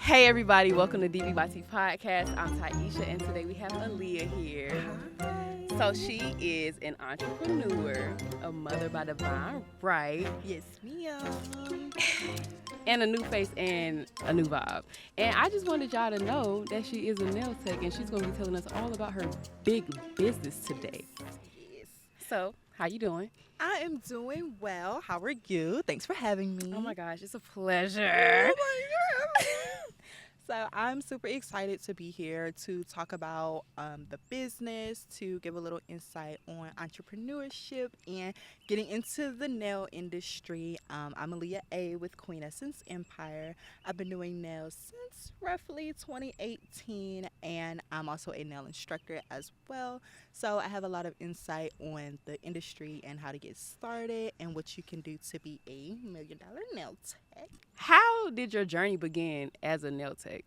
Hey everybody, welcome to DBYT Podcast. I'm Taisha and today we have Aaliyah here. So she is an entrepreneur, a mother by divine right, Yes, ma'am. and a new face and a new vibe. And I just wanted y'all to know that she is a nail tech and she's going to be telling us all about her big business today. Yes. So, how you doing? I am doing well. How are you? Thanks for having me. Oh my gosh, it's a pleasure. Oh my God. So I'm super excited to be here to talk about the business, to give a little insight on entrepreneurship and getting into the nail industry. I'm Aaliyah A with Queen Essence Empire. I've been doing nails since roughly 2018, and I'm also a nail instructor as well. So I have a lot of insight on the industry and how to get started and what you can do to be a $1 million nail tech. How did your journey begin as a nail tech?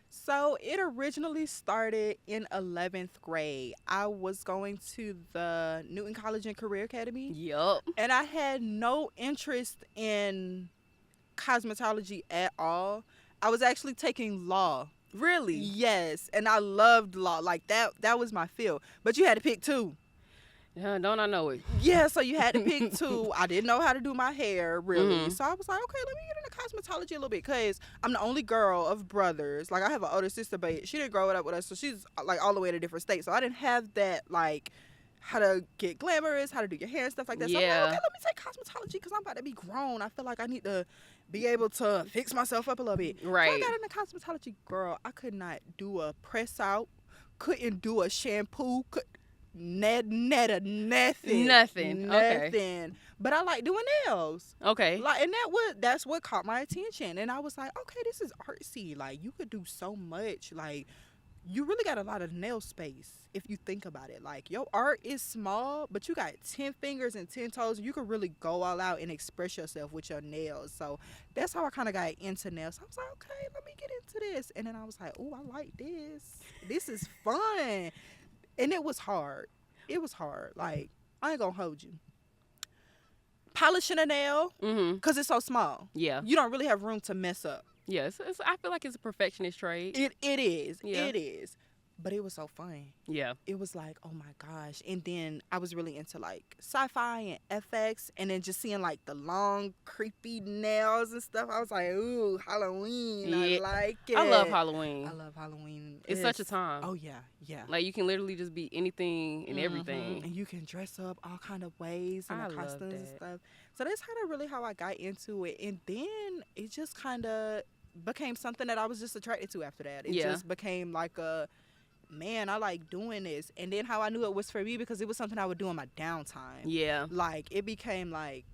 So it originally started in 11th grade. I was going to the Newton College and Career Academy, Yup. and I had no interest in cosmetology at all. I was actually taking law. Really? Yes, and I loved law. Like that was my field. But you had to pick two. Don't I know it? Yeah, so you had to pick two. I didn't know how to do my hair, really. Mhm. So I was like, okay, let me get into cosmetology a little bit because I'm the only girl of brothers. Like, I have an older sister, but she didn't grow up with us, so she's, like, all the way in a different state. So I didn't have that, like, how to get glamorous, how to do your hair and stuff like that. So I'm Yeah. like, okay, let me take cosmetology because I'm about to be grown. I feel like I need to be able to fix myself up a little bit. Right. So I got into cosmetology. Girl, I could not do a press out, couldn't do a shampoo, nothing. Okay. But I like doing nails. Okay. Like, and that's what caught my attention. And I was like, okay, this is artsy. Like, you could do so much. Like, you really got a lot of nail space if you think about it. Like, your art is small, but you got 10 fingers and 10 toes, and you can really go all out and express yourself with your nails. So that's how I kind of got into nails. I was like, okay, let me get into this. And then I was like, oh, I like this. This is fun. And it was hard. It was hard. Like, I ain't gonna hold you. Polishing a nail, Mhm. because it's so small. Yeah. You don't really have room to mess up. Yes. I feel like it's a perfectionist trait. It is. Yeah. It is. But it was so fun. Yeah. It was like, oh my gosh. And then I was really into like sci-fi and FX, and then just seeing like the long, creepy nails and stuff. I was like, ooh, Halloween. Yeah. I like it. I love Halloween. I love Halloween. It's such a time. Oh yeah, yeah. Like you can literally just be anything and everything. And you can dress up all kind of ways and I the love costumes and that. stuff. So that's kind of really how I got into it. And then it just kind of became something that I was just attracted to after that. It Yeah. just became like man, I like doing this. And then how I knew it was for me because it was something I would do in my downtime. Yeah. Like, it became like,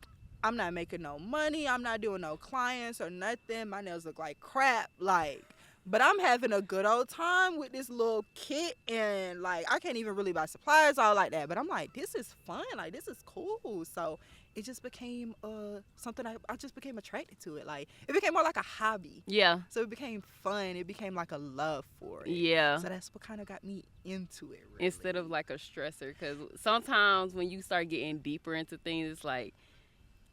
I'm not making no money. I'm not doing no clients or nothing. My nails look like crap. Like, but I'm having a good old time with this little kit, and like, I can't even really buy supplies all like that. But I'm like, this is fun. Like, this is cool. So it just became something I just became attracted to it. Like, it became more like a hobby. Yeah. So it became fun. It became like a love for it. Yeah. So that's what kind of got me into it, really. Instead of like a stressor, because sometimes when you start getting deeper into things, it's like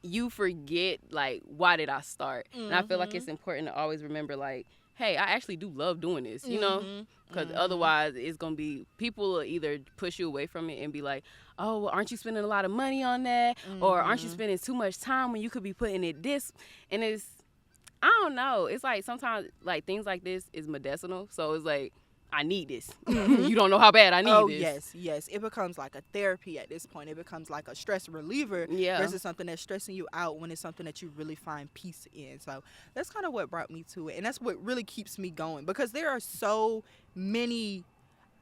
you forget like why did I start? And I feel like it's important to always remember like, hey, I actually do love doing this, you know? Because otherwise it's going to be, people will either push you away from it and be like, oh, well, aren't you spending a lot of money on that? Or aren't you spending too much time when you could be putting it this? And it's, I don't know. It's like sometimes like things like this is medicinal. So it's like, I need this. You don't know how bad I need this. Yes. It becomes like a therapy at this point. It becomes like a stress reliever Yeah. versus something that's stressing you out when it's something that you really find peace in. So that's kind of what brought me to it. And that's what really keeps me going because there are so many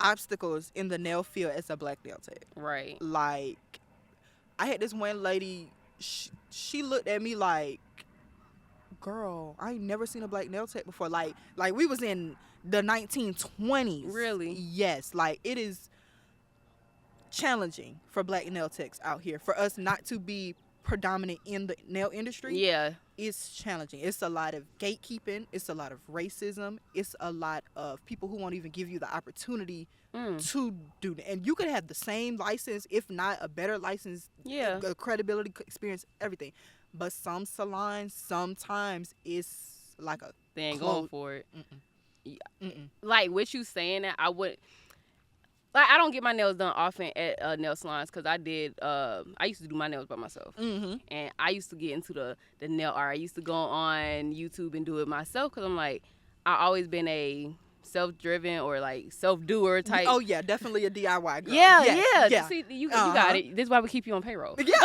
obstacles in the nail field as a black nail tech. Right. Like, I had this one lady, she looked at me like, girl, I ain't never seen a black nail tech before. Like we was in the 1920s. Really? Yes. Like, it is challenging for black nail techs out here. For us not to be predominant in the nail industry. Yeah. It's challenging. It's a lot of gatekeeping. It's a lot of racism. It's a lot of people who won't even give you the opportunity to do that. And you could have the same license, if not a better license, credibility, experience, everything. But some salons, sometimes it's like a They ain't close. going for it. Mm-mm. Yeah. Mm-mm. Like, with you saying that, I would. Like, I don't get my nails done often at nail salons because I used to do my nails by myself. Mm-hmm. And I used to get into the nail art. I used to go on YouTube and do it myself because I'm like, I always been a self-driven or like self-doer type. Oh yeah, definitely a DIY girl. Yeah, Yes, yeah. See, you got it. This is why we keep you on payroll. Yeah.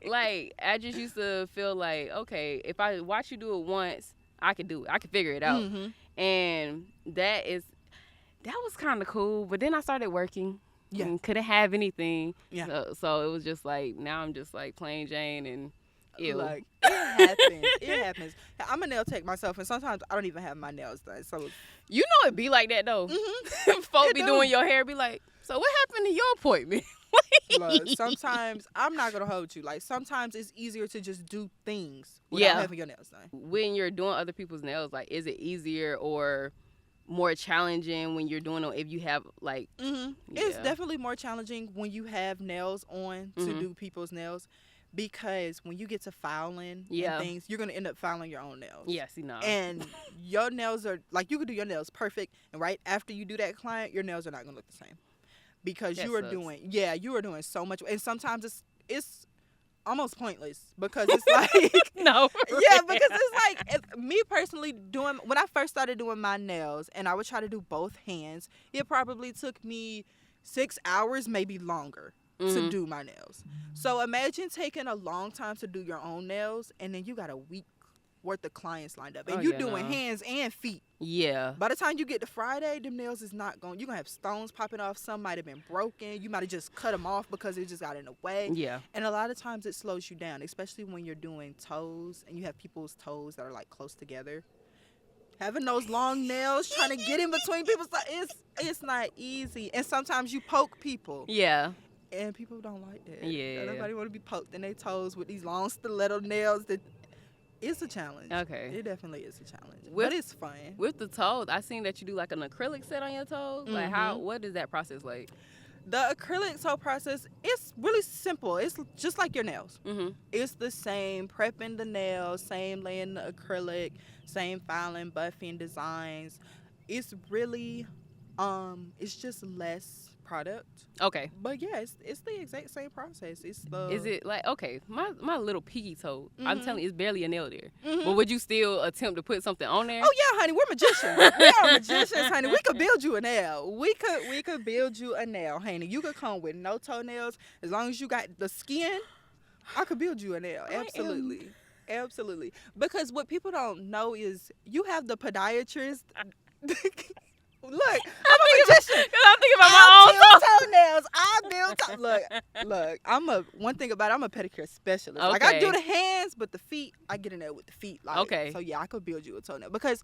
Like, I just used to feel like, okay, if I watch you do it once, I can do it. I can figure it out. Mm-hmm. And that was kind of cool. But then I started working. Yeah. And couldn't have anything. Yeah. So it was just like, now I'm just like plain Jane and ew. Like, it happens. It happens. I'm a nail tech myself, and sometimes I don't even have my nails done. So you know it be like that though. Mm-hmm. Folk be doing your hair, be like, so what happened to your appointment? Look, sometimes I'm not gonna hold you. Like, sometimes it's easier to just do things without having your nails done. When you're doing other people's nails, like, is it easier or more challenging when you're doing them if you have like? Mm-hmm. Yeah. It's definitely more challenging when you have nails on to do people's nails, because when you get to filing and things, you're gonna end up filing your own nails. Yes, you know. And your nails are like, you could do your nails perfect, and right after you do that client, your nails are not gonna look the same, because you are doing so much, and sometimes it's almost pointless because it's like no, yeah, because it's like me personally when I first started doing my nails, and I would try to do both hands, it probably took me 6 hours, maybe longer, to do my nails. So imagine taking a long time to do your own nails, and then you got a week worth of clients lined up, and you doing hands and feet. Yeah. By the time you get to Friday, them nails is not going. You're gonna have stones popping off. Some might have been broken. You might have just cut them off because it just got in the way. Yeah. And a lot of times it slows you down, especially when you're doing toes and you have people's toes that are like close together. Having those long nails, trying to get in between people's toes, it's not easy. And sometimes you poke people. Yeah. And people don't like that. Yeah. Nobody want to be poked in their toes with these long stiletto nails. It's a challenge. Okay. It definitely is a challenge. But it's fun. With the toes, I seen that you do like an acrylic set on your toes. Like, what is that process like? The acrylic toe process, it's really simple. It's just like your nails. Mm-hmm. It's the same, prepping the nails, same laying the acrylic, same filing, buffing designs. It's really, it's just less product. Okay. But yeah, it's the exact same process. Is it like, okay, my little piggy toe, I'm telling you, it's barely a nail there. But would you still attempt to put something on there? Oh yeah, honey, we're magicians. We are magicians, honey. We could build you a nail. We could build you a nail, honey. You could come with no toenails as long as you got the skin. I could build you a nail. Absolutely. Absolutely. Because what people don't know is you have the podiatrist. Look, I'm a magician. I'm thinking about my own toenails. I build look. One thing about it, I'm a pedicure specialist. Okay. Like, I do the hands, but the feet, I get in there with the feet. Like, okay. So yeah, I could build you a toenail because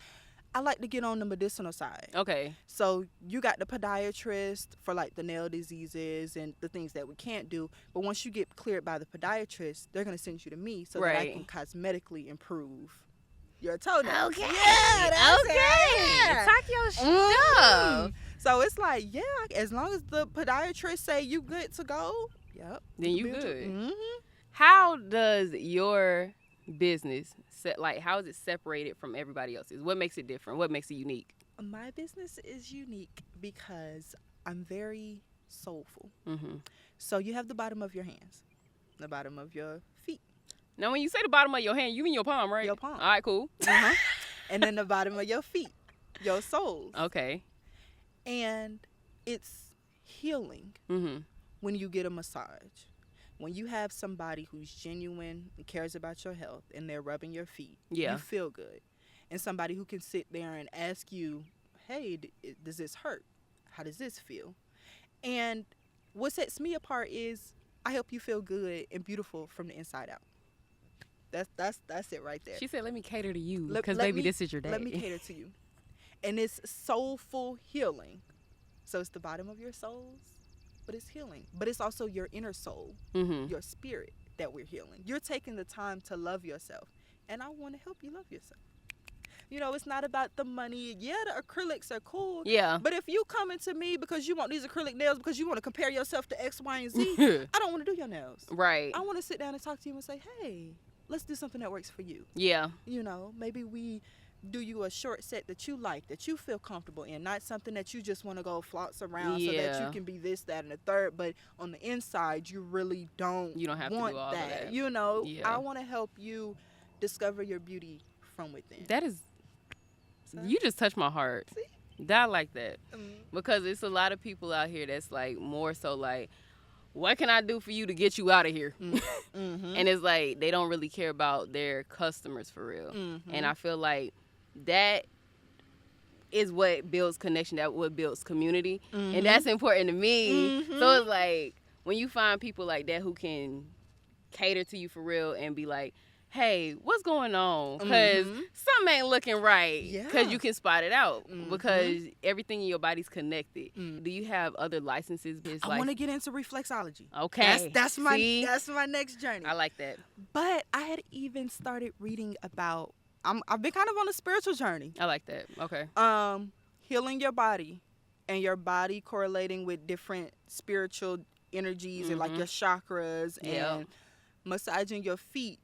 I like to get on the medicinal side. Okay. So you got the podiatrist for like the nail diseases and the things that we can't do. But once you get cleared by the podiatrist, they're gonna send you to me so that I can cosmetically improve your toenail. Okay. Yeah, that's okay. it. Yeah. Talk your stuff. So it's like, yeah, as long as the podiatrist say you good to go, yep. Then you good. Mm-hmm. How does your business how is it separated from everybody else's? What makes it different? What makes it unique? My business is unique because I'm very soulful. Mm-hmm. So you have the bottom of your hands, the bottom of your feet. Now, when you say the bottom of your hand, you mean your palm, right? Your palm. All right, cool. Uh-huh. And then the bottom of your feet, your soles. Okay. And it's healing when you get a massage. When you have somebody who's genuine and cares about your health and they're rubbing your feet, you feel good. And somebody who can sit there and ask you, hey, does this hurt? How does this feel? And what sets me apart is I help you feel good and beautiful from the inside out. That's it right there. She said, let me cater to you because, baby, this is your day. Let me cater to you. And it's soulful healing. So it's the bottom of your souls, but it's healing. But it's also your inner soul, your spirit that we're healing. You're taking the time to love yourself. And I want to help you love yourself. You know, it's not about the money. Yeah, the acrylics are cool. Yeah. But if you coming to me because you want these acrylic nails because you want to compare yourself to X, Y, and Z, I don't want to do your nails. Right. I want to sit down and talk to you and say, hey, let's do something that works for you. Yeah. You know, maybe we do you a short set that you like, that you feel comfortable in, not something that you just want to go flounce around so that you can be this, that, and the third, but on the inside you really don't have want to do all that. Of that. You know, I want to help you discover your beauty from within. That is, you just touched my heart. See? I like that. Because it's a lot of people out here that's like more so like, what can I do for you to get you out of here? Mm-hmm. And it's like they don't really care about their customers for real. Mm-hmm. And I feel like that is what builds connection, that what builds community. Mm-hmm. And that's important to me. Mm-hmm. So it's like when you find people like that who can cater to you for real and be like, hey, what's going on? Because something ain't looking right. Because you can spot it out. Because everything in your body's connected. Do you have other licenses? I want to get into reflexology. Okay. That's my next journey. I like that. But I had even started reading about, I've been kind of on a spiritual journey. I like that. Okay. Healing your body and your body correlating with different spiritual energies and like your chakras and massaging your feet.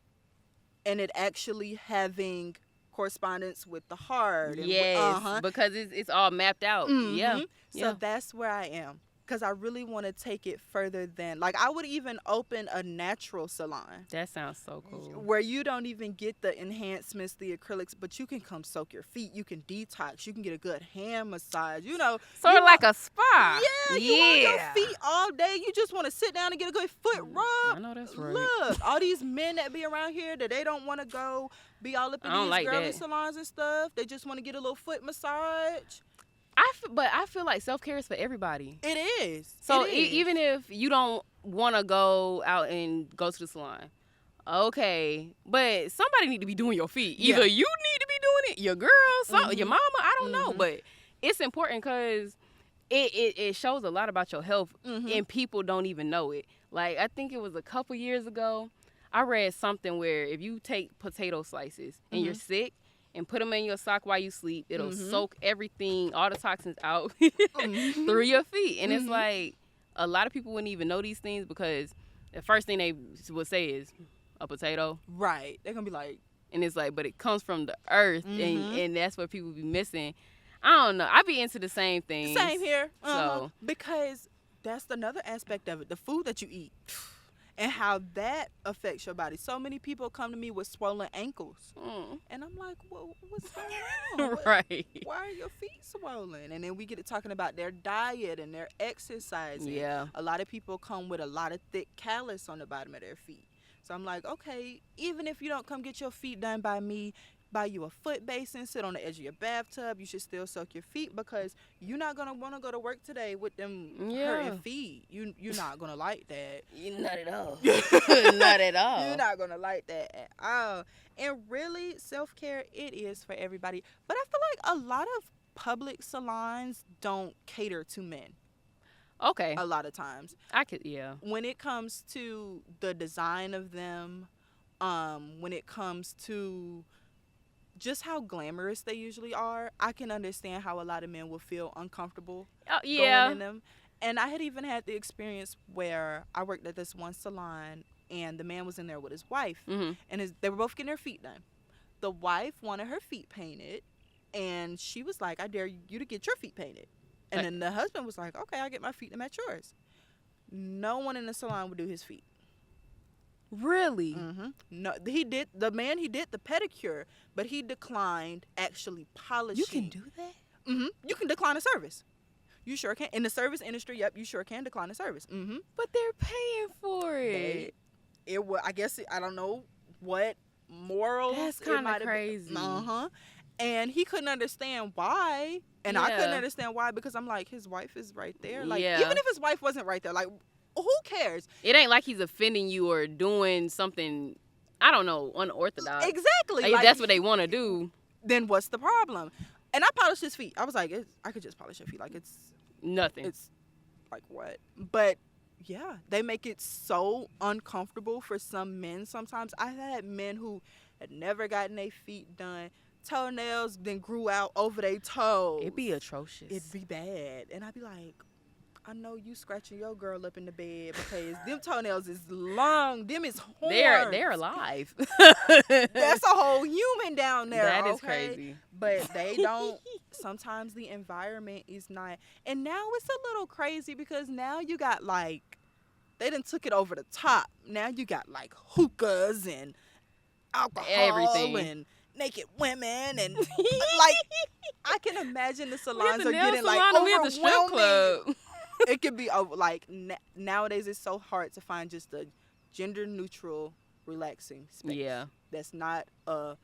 And it actually having correspondence with the heart. And because it's all mapped out. Yeah. So that's where I am. Because I really want to take it further than, like, I would even open a natural salon. That sounds so cool. Where you don't even get the enhancements, the acrylics, but you can come soak your feet. You can detox. You can get a good hand massage. You know. Sort of like a spa. Yeah. You want your feet all day. You just want to sit down and get a good foot rub. I know that's right. Look, all these men that be around here that they don't want to go be all up in these girly salons and stuff. They just want to get a little foot massage. But I feel like self-care is for everybody. It is. So even if you don't want to go out and go to the salon, okay, but somebody need to be doing your feet. Either you need to be doing it, your girl, your mama, I don't know. But it's important because it shows a lot about your health and people don't even know it. Like, I think it was a couple years ago, I read something where if you take potato slices and you're sick, and put them in your sock while you sleep, it'll soak everything, all the toxins out through your feet. And it's like, a lot of people wouldn't even know these things because the first thing they would say is a potato. Right. They're going to be like. And it's like, but it comes from the earth, and that's what people be missing. I don't know. I be into the same things. Same here. So because that's another aspect of it, the food that you eat. And how that affects your body. So many people come to me with swollen ankles. And I'm like, well, what's going on? Right. Why are your feet swollen? And then we get to talking about their diet and their exercise. Yeah. A lot of people come with a lot of thick callus on the bottom of their feet. So I'm like, okay, even if you don't come get your feet done by me, buy you a foot basin, sit on the edge of your bathtub, you should still soak your feet because you're not going to want to go to work today with them hurting feet. You're not going to like that. Not at all. Not at all. You're not going to like that at all. And really, self-care, it is for everybody. But I feel like a lot of public salons don't cater to men. Okay. A lot of times. When it comes to the design of them, when it comes to just how glamorous they usually are, I can understand how a lot of men will feel uncomfortable going in them. And I had even had the experience where I worked at this one salon and the man was in there with his wife and they were both getting their feet done. The wife wanted her feet painted and she was like, I dare you to get your feet painted. And then the husband was like, okay, I'll get my feet to match yours. No one in the salon would do his feet. Really? No, he did the pedicure, but he declined actually polishing. You can do that? You can decline a service. You sure can. In the service industry, you sure can decline a service. But they're paying for it. I guess I don't know what morals. That's kind of crazy. And he couldn't understand why, and I couldn't understand why because I'm like, his wife is right there. Like, even if his wife wasn't right there, like, who cares? It ain't like he's offending you or doing something, I don't know, unorthodox. Exactly. Like, that's what they want to do. Then what's the problem? And I polished his feet. I was like, I could just polish your feet. Like, it's nothing. It's like, what? But yeah, they make it so uncomfortable for some men sometimes. I had men who had never gotten their feet done. Toenails then grew out over their toes. It'd be atrocious. It'd be bad. And I'd be like, I know you scratching your girl up in the bed because them toenails is long. Them is horns. They're alive. That's a whole human down there. That is okay? crazy. But they don't. Sometimes the environment is not. And now it's a little crazy because now you got like, they done took it over the top. Now you got like hookahs and alcohol Everything. and naked women and like, I can imagine the salons are getting like we at the strip overwhelming. club. It could be like nowadays it's so hard to find just a gender neutral relaxing space. Yeah. That's not a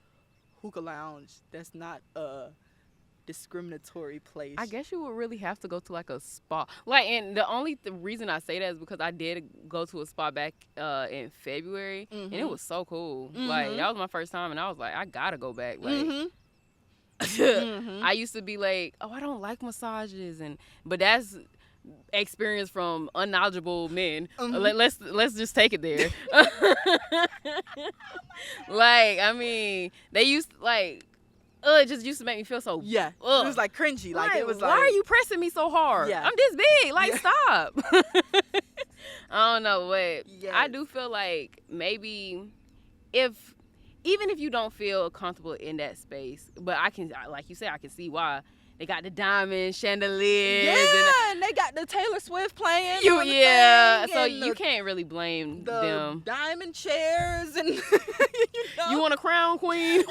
hookah lounge. That's not a discriminatory place. I guess you would really have to go to like a spa. Like, and the only reason I say that is because I did go to a spa back in February, and it was so cool. Like, that was my first time, and I was like, I gotta go back. Like, I used to be like, oh, I don't like massages, but that's experience from unknowledgeable men. Let's just take it there. Like, I mean, they used to, like, it just used to make me feel so it was like cringy. Like, it was like, why are you pressing me so hard? Yeah. I'm this big. Like, stop. I don't know, but I do feel like maybe even if you don't feel comfortable in that space, but I can, like you said, I can see why. They got the diamond chandeliers. Yeah, and they got the Taylor Swift playing. So you you can't really blame them. Diamond chairs and You want a crown, queen?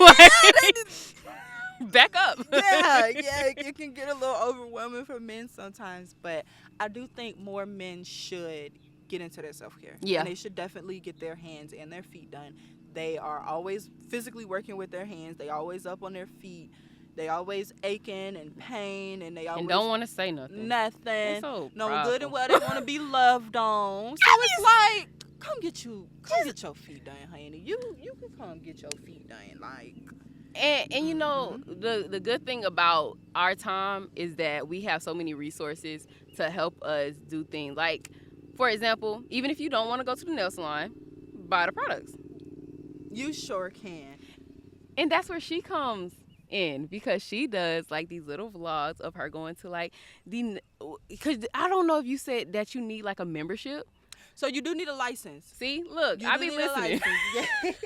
Back up. Yeah, it can get a little overwhelming for men sometimes, but I do think more men should get into their self-care. Yeah. And they should definitely get their hands and their feet done. They are always physically working with their hands. They always up on their feet. They always aching and pain, and they always don't want to say nothing. So no prideful. good and well. They want to be loved on. So it's like, come get your feet done, honey. You can come get your feet done, like. And you know, the good thing about our time is that we have so many resources to help us do things. Like, for example, even if you don't want to go to the nail salon, buy the products. You sure can. And that's where she comes in, because she does like these little vlogs of her going to like because I don't know if you said that you need like a membership. So you do need a license. See, look, I be listening. Yes.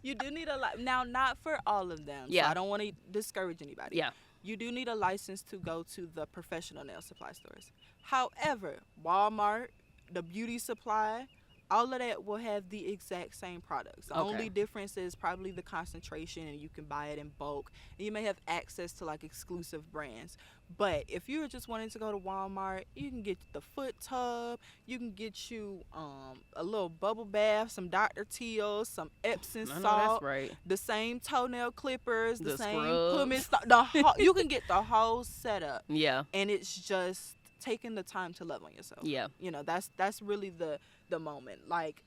You do need a license. Now, not for all of them. Yeah. So I don't want to discourage anybody. Yeah. You do need a license to go to the professional nail supply stores. However, Walmart, the beauty supply, all of that will have the exact same products. The only difference is probably the concentration, and you can buy it in bulk. And you may have access to like exclusive brands. But if you're just wanting to go to Walmart, you can get the foot tub. You can get you a little bubble bath, some Dr. Teal's, some Epsom salt. That's right. The same toenail clippers, the same scrubs. pumice. You can get the whole setup. Yeah. And it's just taking the time to love on yourself. Yeah. You know, that's really the moment. Like,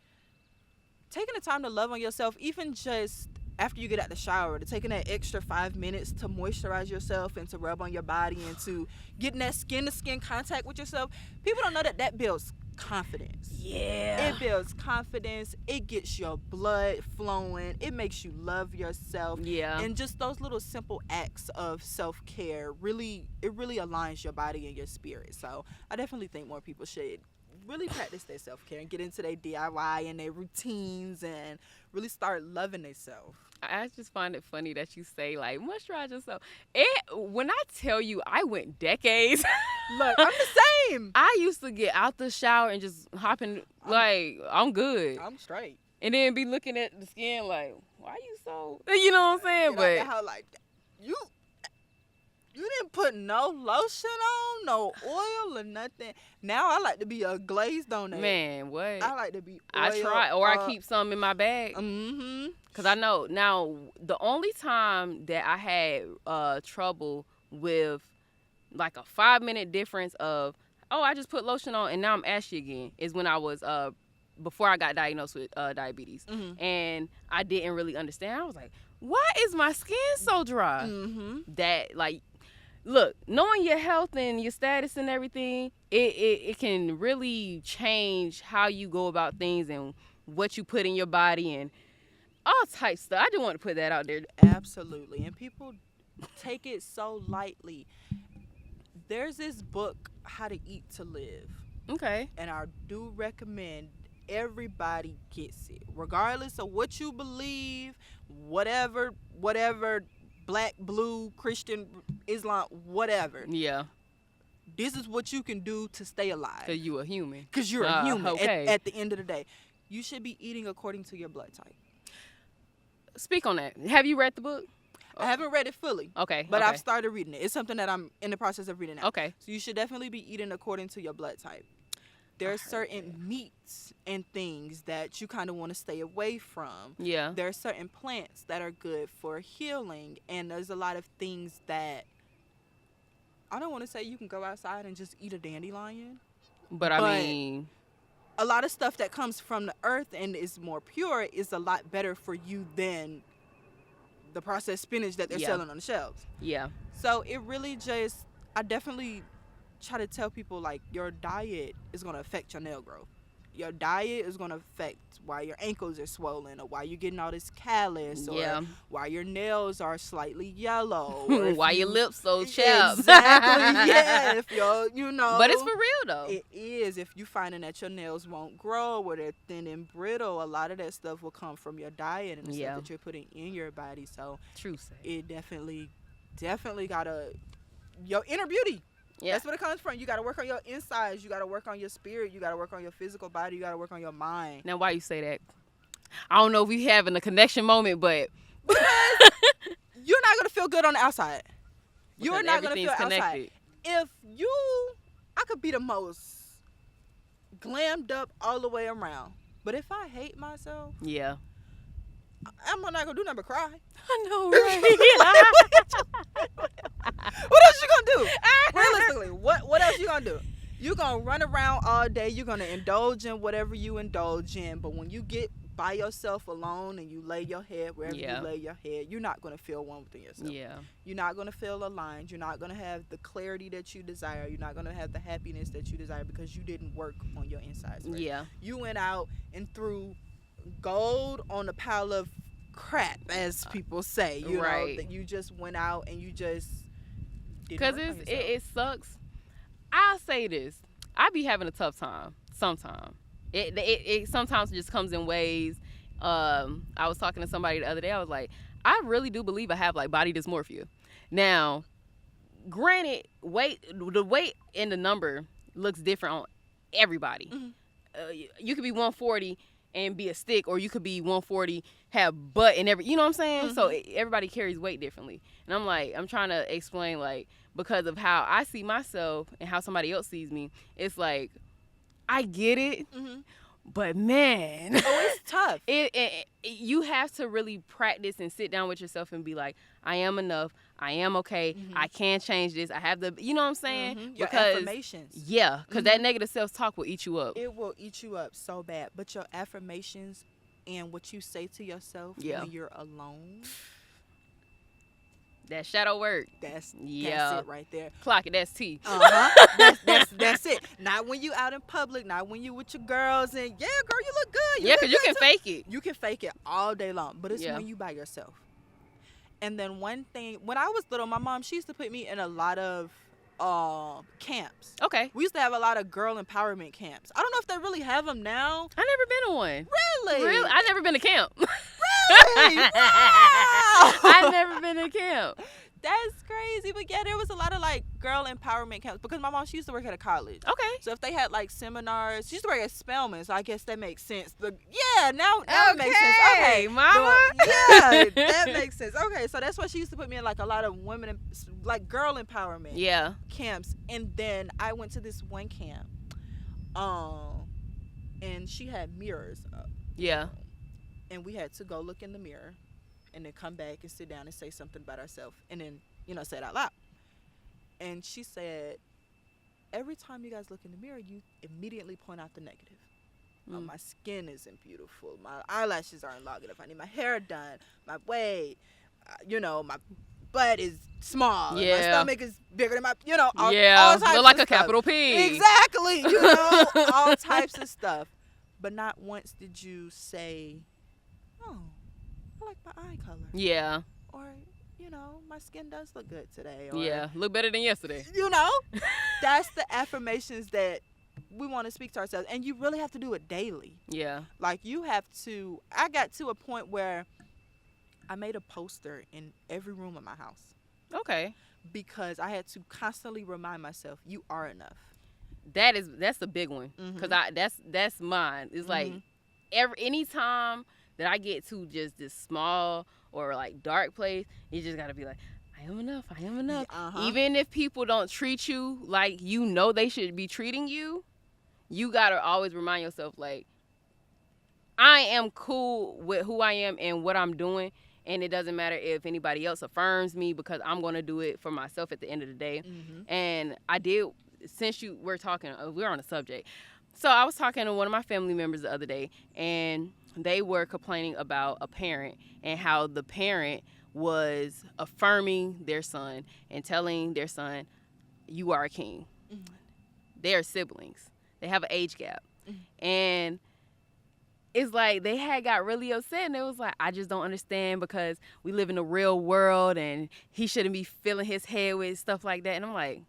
taking the time to love on yourself, even just after you get out the shower, to taking that extra 5 minutes to moisturize yourself and to rub on your body and to getting that skin-to-skin contact with yourself. People don't know that builds confidence. Yeah. It builds confidence. It gets your blood flowing. It makes you love yourself. Yeah. And just those little simple acts of self-care really aligns your body and your spirit. So I definitely think more people should really practice their self-care and get into their DIY and their routines and really start loving themselves. I just find it funny that you say, like, moisturize yourself. When I tell you I went decades. Look, I'm the same. I used to get out the shower and just hop in, like, I'm good. I'm straight. And then be looking at the skin like, why you so, you know what I'm saying? But how, like, you didn't put no lotion on, no oil or nothing. Now I like to be glazed on that. Man, what? I like to be I try, or I keep some in my bag. Mm-hmm. Because I know now the only time that I had trouble with like a 5-minute difference of, I just put lotion on and now I'm ashy again, is when I was before I got diagnosed with diabetes. Mm-hmm. And I didn't really understand. I was like, why is my skin so dry? Mm-hmm. That, like, look, knowing your health and your status and everything, it can really change how you go about things and what you put in your body and all types of stuff. I just want to put that out there. Absolutely. And people take it so lightly. There's this book, How to Eat to Live. Okay. And I do recommend everybody gets it, regardless of what you believe, whatever, black, blue, Christian, Islam, whatever. Yeah. This is what you can do to stay alive. Because you a human. Because you're a human. Okay. At the end of the day, you should be eating according to your blood type. Speak on that. Have you read the book? I haven't read it fully. Okay. But I've started reading it. It's something that I'm in the process of reading now. Okay. So you should definitely be eating according to your blood type. There are certain meats and things that you kind of want to stay away from. Yeah. There are certain plants that are good for healing. And there's a lot of things that, I don't want to say you can go outside and just eat a dandelion. But I mean, a lot of stuff that comes from the earth and is more pure is a lot better for you than the processed spinach that they're selling on the shelves. Yeah. So it really just, I definitely try to tell people, like, your diet is going to affect your nail growth. Your diet is going to affect why your ankles are swollen, or why you're getting all this callus, or why your nails are slightly yellow, or why your lips so chapped. Exactly. Yeah. If you're, you know. But it's for real though. It is. If you finding that your nails won't grow, or they're thin and brittle, a lot of that stuff will come from your diet and the stuff that you're putting in your body. So true say. It definitely gotta, your inner beauty. Yeah. That's what it comes from. You got to work on your insides. You got to work on your spirit. You got to work on your physical body. You got to work on your mind. Now, why you say that? I don't know if we having a connection moment, but because you're not going to feel good on the outside. You're not going to feel outside. If I could be the most glammed up all the way around, but if I hate myself, I'm not going to do nothing but cry. I know, right? What else you gonna do? Realistically, what else you gonna do? You're gonna run around all day. You're gonna indulge in whatever you indulge in. But when you get by yourself alone and you lay your head wherever you lay your head, you're not gonna feel one within yourself. Yeah. You're not gonna feel aligned. You're not gonna have the clarity that you desire. You're not gonna have the happiness that you desire because you didn't work on your insides first. Yeah. You went out and threw gold on a pile of crap, as people say. You know, that you just went out and you just. Because it sucks. I'll say this. I be having a tough time sometimes. It sometimes just comes in waves. I was talking to somebody the other day. I was like, I really do believe I have like body dysmorphia. Now, granted, the weight and the number looks different on everybody. Mm-hmm. You could be 140 and be a stick, or you could be 140, have butt and you know what I'm saying? Mm-hmm. So everybody carries weight differently. And I'm like, I'm trying to explain, like, because of how I see myself and how somebody else sees me, it's like, I get it, mm-hmm. but man. Oh, it's tough. You have to really practice and sit down with yourself and be like, I am enough. I am okay. Mm-hmm. I can change this. I have the, you know what I'm saying? Mm-hmm. Your affirmations. Yeah, because mm-hmm. that negative self-talk will eat you up. It will eat you up so bad. But your affirmations and what you say to yourself when you're alone. That shadow work. That's it right there. Clock it. That's T. Uh-huh. that's it. Not when you out in public. Not when you with your girls and, yeah, girl, you look good. Yeah, because you can fake it. You can fake it all day long. But it's when you by yourself. And then one thing, when I was little, my mom, she used to put me in a lot of camps. Okay. We used to have a lot of girl empowerment camps. I don't know if they really have them now. I've never been to one. Really? I've never been to camp. Really? Wow. I've never been to camp. That's crazy. But yeah, there was a lot of like girl empowerment camps because my mom, she used to work at a college. Okay. So if they had like seminars, she used to work at Spelman, so I guess that makes sense. Now it makes sense. Okay, mama. Yeah, that makes sense. Okay, so that's why she used to put me in like a lot of women, like girl empowerment camps. And then I went to this one camp, and she had mirrors up. Yeah. And we had to go look in the mirror and then come back and sit down and say something about ourselves and then, say it out loud. And she said, every time you guys look in the mirror, you immediately point out the negative. My skin isn't beautiful. My eyelashes aren't long enough. I need my hair done. My weight, my butt is small. Yeah. My stomach is bigger than my, all types look like of a capital P. Exactly. All types of stuff. But not once did you say, oh, I like my eye color. Yeah. Or, my skin does look good today. Or, Yeah, look better than yesterday. That's the affirmations that we want to speak to ourselves. And you really have to do it daily. Yeah. Like, I got to a point where I made a poster in every room of my house. Okay. Because I had to constantly remind myself, you are enough. That's a big one. Because that's mine. It's like anytime that I get to just this small or like dark place, you just got to be like, I am enough. I am enough. Even if people don't treat you like they should be treating you, you got to always remind yourself, like, I am cool with who I am and what I'm doing. And it doesn't matter if anybody else affirms me, because I'm going to do it for myself at the end of the day. And I did, since we're on a subject. So I was talking to one of my family members the other day, and they were complaining about a parent and how the parent was affirming their son and telling their son, you are a king. They are siblings. They have an age gap. And it's like they had got really upset, and it was like, I just don't understand, because we live in the real world and he shouldn't be filling his head with stuff like that. And I'm like,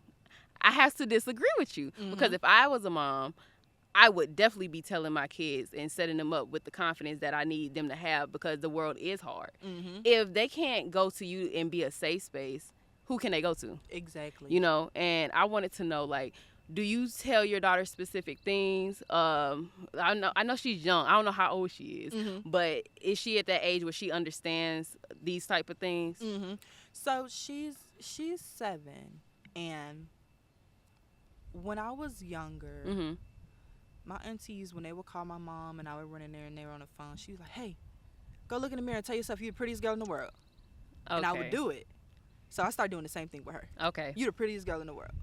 I have to disagree with you, because if I was a mom, I would definitely be telling my kids and setting them up with the confidence that I need them to have, because the world is hard. If they can't go to you and be a safe space, who can they go to? Exactly. And I wanted to know, like, do you tell your daughter specific things? I know she's young. I don't know how old she is, but is she at that age where she understands these type of things? So she's 7, and when I was younger, my aunties, when they would call my mom and I would run in there and they were on the phone, she was like, hey, go look in the mirror and tell yourself you're the prettiest girl in the world. Okay. And I would do it. So I started doing the same thing with her. Okay. You're the prettiest girl in the world.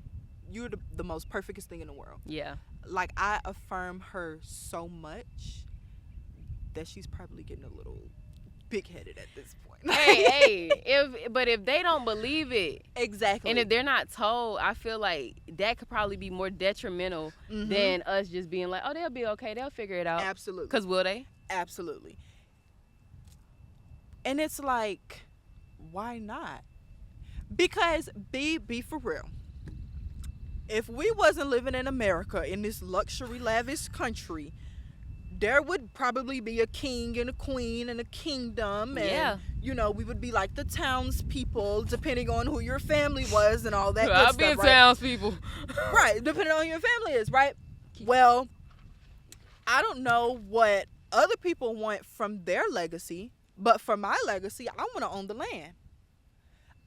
You're the most perfectest thing in the world. Yeah. Like, I affirm her so much that she's probably getting a little big-headed at this point. hey, if they don't believe it, exactly, and if they're not told, I feel like that could probably be more detrimental than us just being like, oh, they'll be okay, they'll figure it out. Absolutely. Because will they? Absolutely. And it's like, why not? Because be for real. If we wasn't living in America, in this luxury, lavish country, there would probably be a king and a queen and a kingdom. And, we would be like the townspeople, depending on who your family was and all that good I'll stuff, be a right? townspeople. Right, depending on who your family is, right? Well, I don't know what other people want from their legacy, but for my legacy, I want to own the land.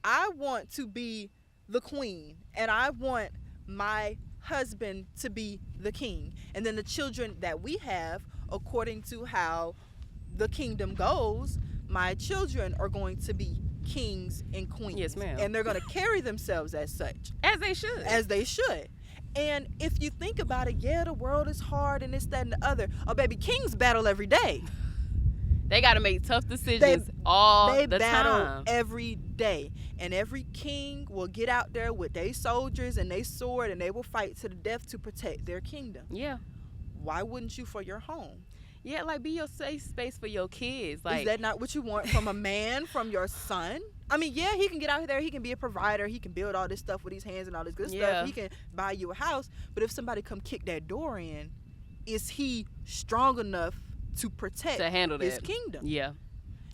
I want to be the queen, and I want my husband to be the king. And then the children that we have, according to how the kingdom goes, my children are going to be kings and queens. Yes, ma'am. And they're going to carry themselves as such. As they should. As they should. And if you think about it, the world is hard and this, that, and the other. Oh, baby, kings battle every day. They got to make tough decisions all the time. They battle every day. And every king will get out there with their soldiers and their sword, and they will fight to the death to protect their kingdom. Yeah. Why wouldn't you for your home? Yeah, like, be your safe space for your kids. Like, is that not what you want from a man, from your son? I mean, yeah, he can get out there, he can be a provider, he can build all this stuff with his hands and all this good stuff. He can buy you a house. But if somebody come kick that door in, is he strong enough to protect his kingdom? Yeah.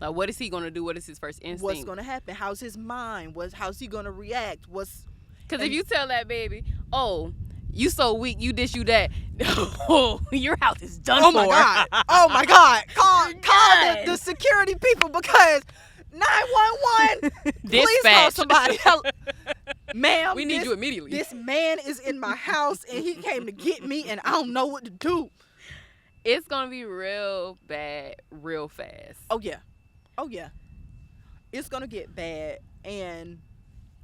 Like, what is he going to do? What is his first instinct? What's going to happen? How's his mind? How's he going to react? Because if you tell that baby, oh, you so weak, you this, you that, oh, your house is done for. Oh my God. Call the security people, because 911, please call somebody. Ma'am, we need you immediately. This man is in my house and he came to get me and I don't know what to do. It's going to be real bad real fast. Oh, yeah. It's going to get bad, and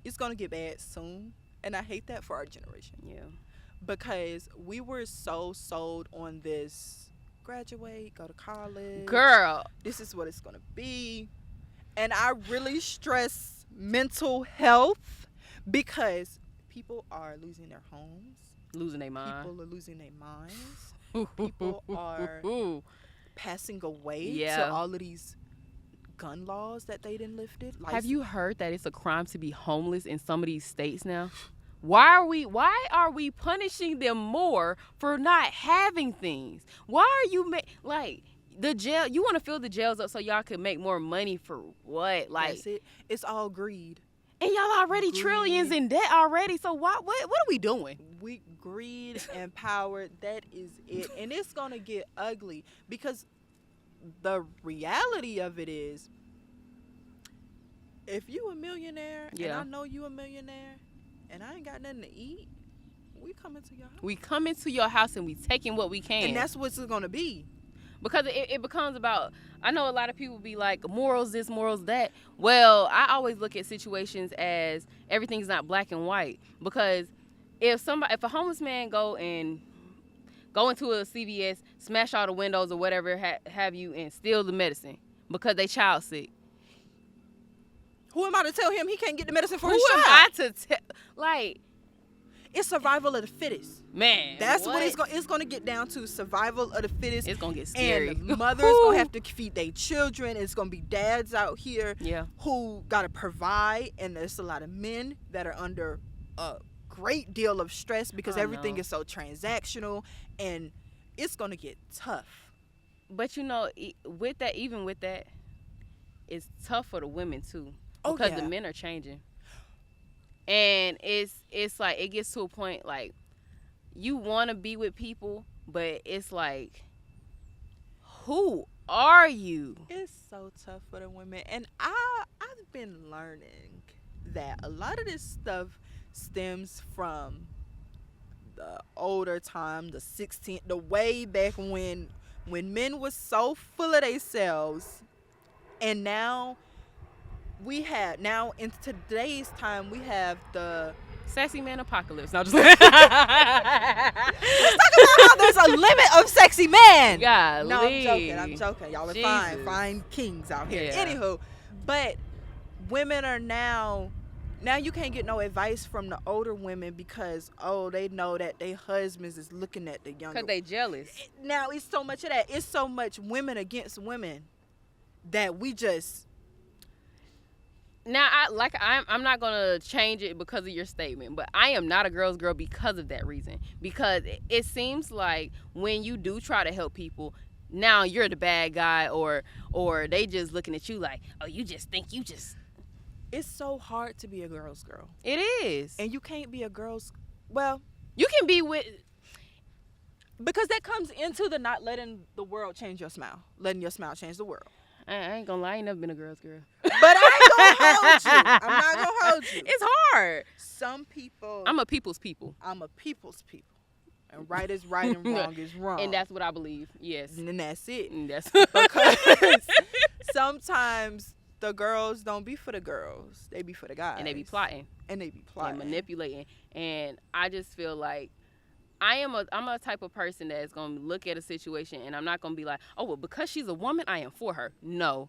it's going to get bad soon. And I hate that for our generation. Yeah. Because we were so sold on this, graduate, go to college. Girl. This is what it's going to be. And I really stress mental health, because people are losing their homes. Losing their mind. People are losing their minds. People are passing away to all of these gun laws that they didn't lifted. Have you heard that it's a crime to be homeless in some of these states now? Why are we punishing them more for not having things? Why are you like the jail? You want to fill the jails up so y'all can make more money for what? Like, that's it. It's all greed. And y'all already trillions in debt already. So what are we doing? We greed and power. That is it. And it's gonna get ugly because the reality of it is, if you a millionaire and I know you a millionaire and I ain't got nothing to eat, we coming to your house. We coming to your house and we taking what we can. And that's what it's gonna be. Because it becomes about, I know a lot of people be like, morals this, morals that. Well, I always look at situations as everything's not black and white. Because if a homeless man go into a CVS, smash all the windows or whatever have you, and steal the medicine because they child sick. Who am I to tell him he can't get the medicine for his child? Who am I to tell? Like, it's survival of the fittest. Man, that's what it's going to get down to. Survival of the fittest. It's going to get scary. And the mothers going to have to feed their children. It's going to be dads out here who got to provide. And there's a lot of men that are under a great deal of stress because everything is so transactional. And it's going to get tough. But, with that, it's tough for the women, too. Because the men are changing. And it's like, it gets to a point, like, you want to be with people, but it's like, who are you? It's so tough for the women. And I've been learning that a lot of this stuff stems from the older time, the way back when men was so full of themselves. And now in today's time, we have the sassy man apocalypse. No, just let's talk about how there's a limit of sexy men. Golly. No, I'm joking. Y'all are fine kings out here. Yeah. Anywho, but women are now you can't get no advice from the older women because they know that their husbands is looking at the younger. Because they jealous. Now it's so much of that. It's so much women against women that we just. Now, I'm not going to change it because of your statement, but I am not a girl's girl because of that reason. Because it seems like when you do try to help people, now you're the bad guy or they just looking at you like, oh, you just think you just. It's so hard to be a girl's girl. It is. And you can't be a girl's, well. You can be with. Because that comes into the not letting the world change your smile. Letting your smile change the world. I ain't gonna lie, I ain't never been a girl's girl. But I ain't gonna hold you. I'm not gonna hold you. It's hard. Some people. I'm a people's people. I'm a people's people. And right is right and wrong is wrong. And that's what I believe. Yes. And that's it. And that's because sometimes the girls don't be for the girls. They be for the guys. And they be plotting. And manipulating. And I just feel like I'm a type of person that is going to look at a situation and I'm not going to be like, oh, well, because she's a woman, I am for her. No.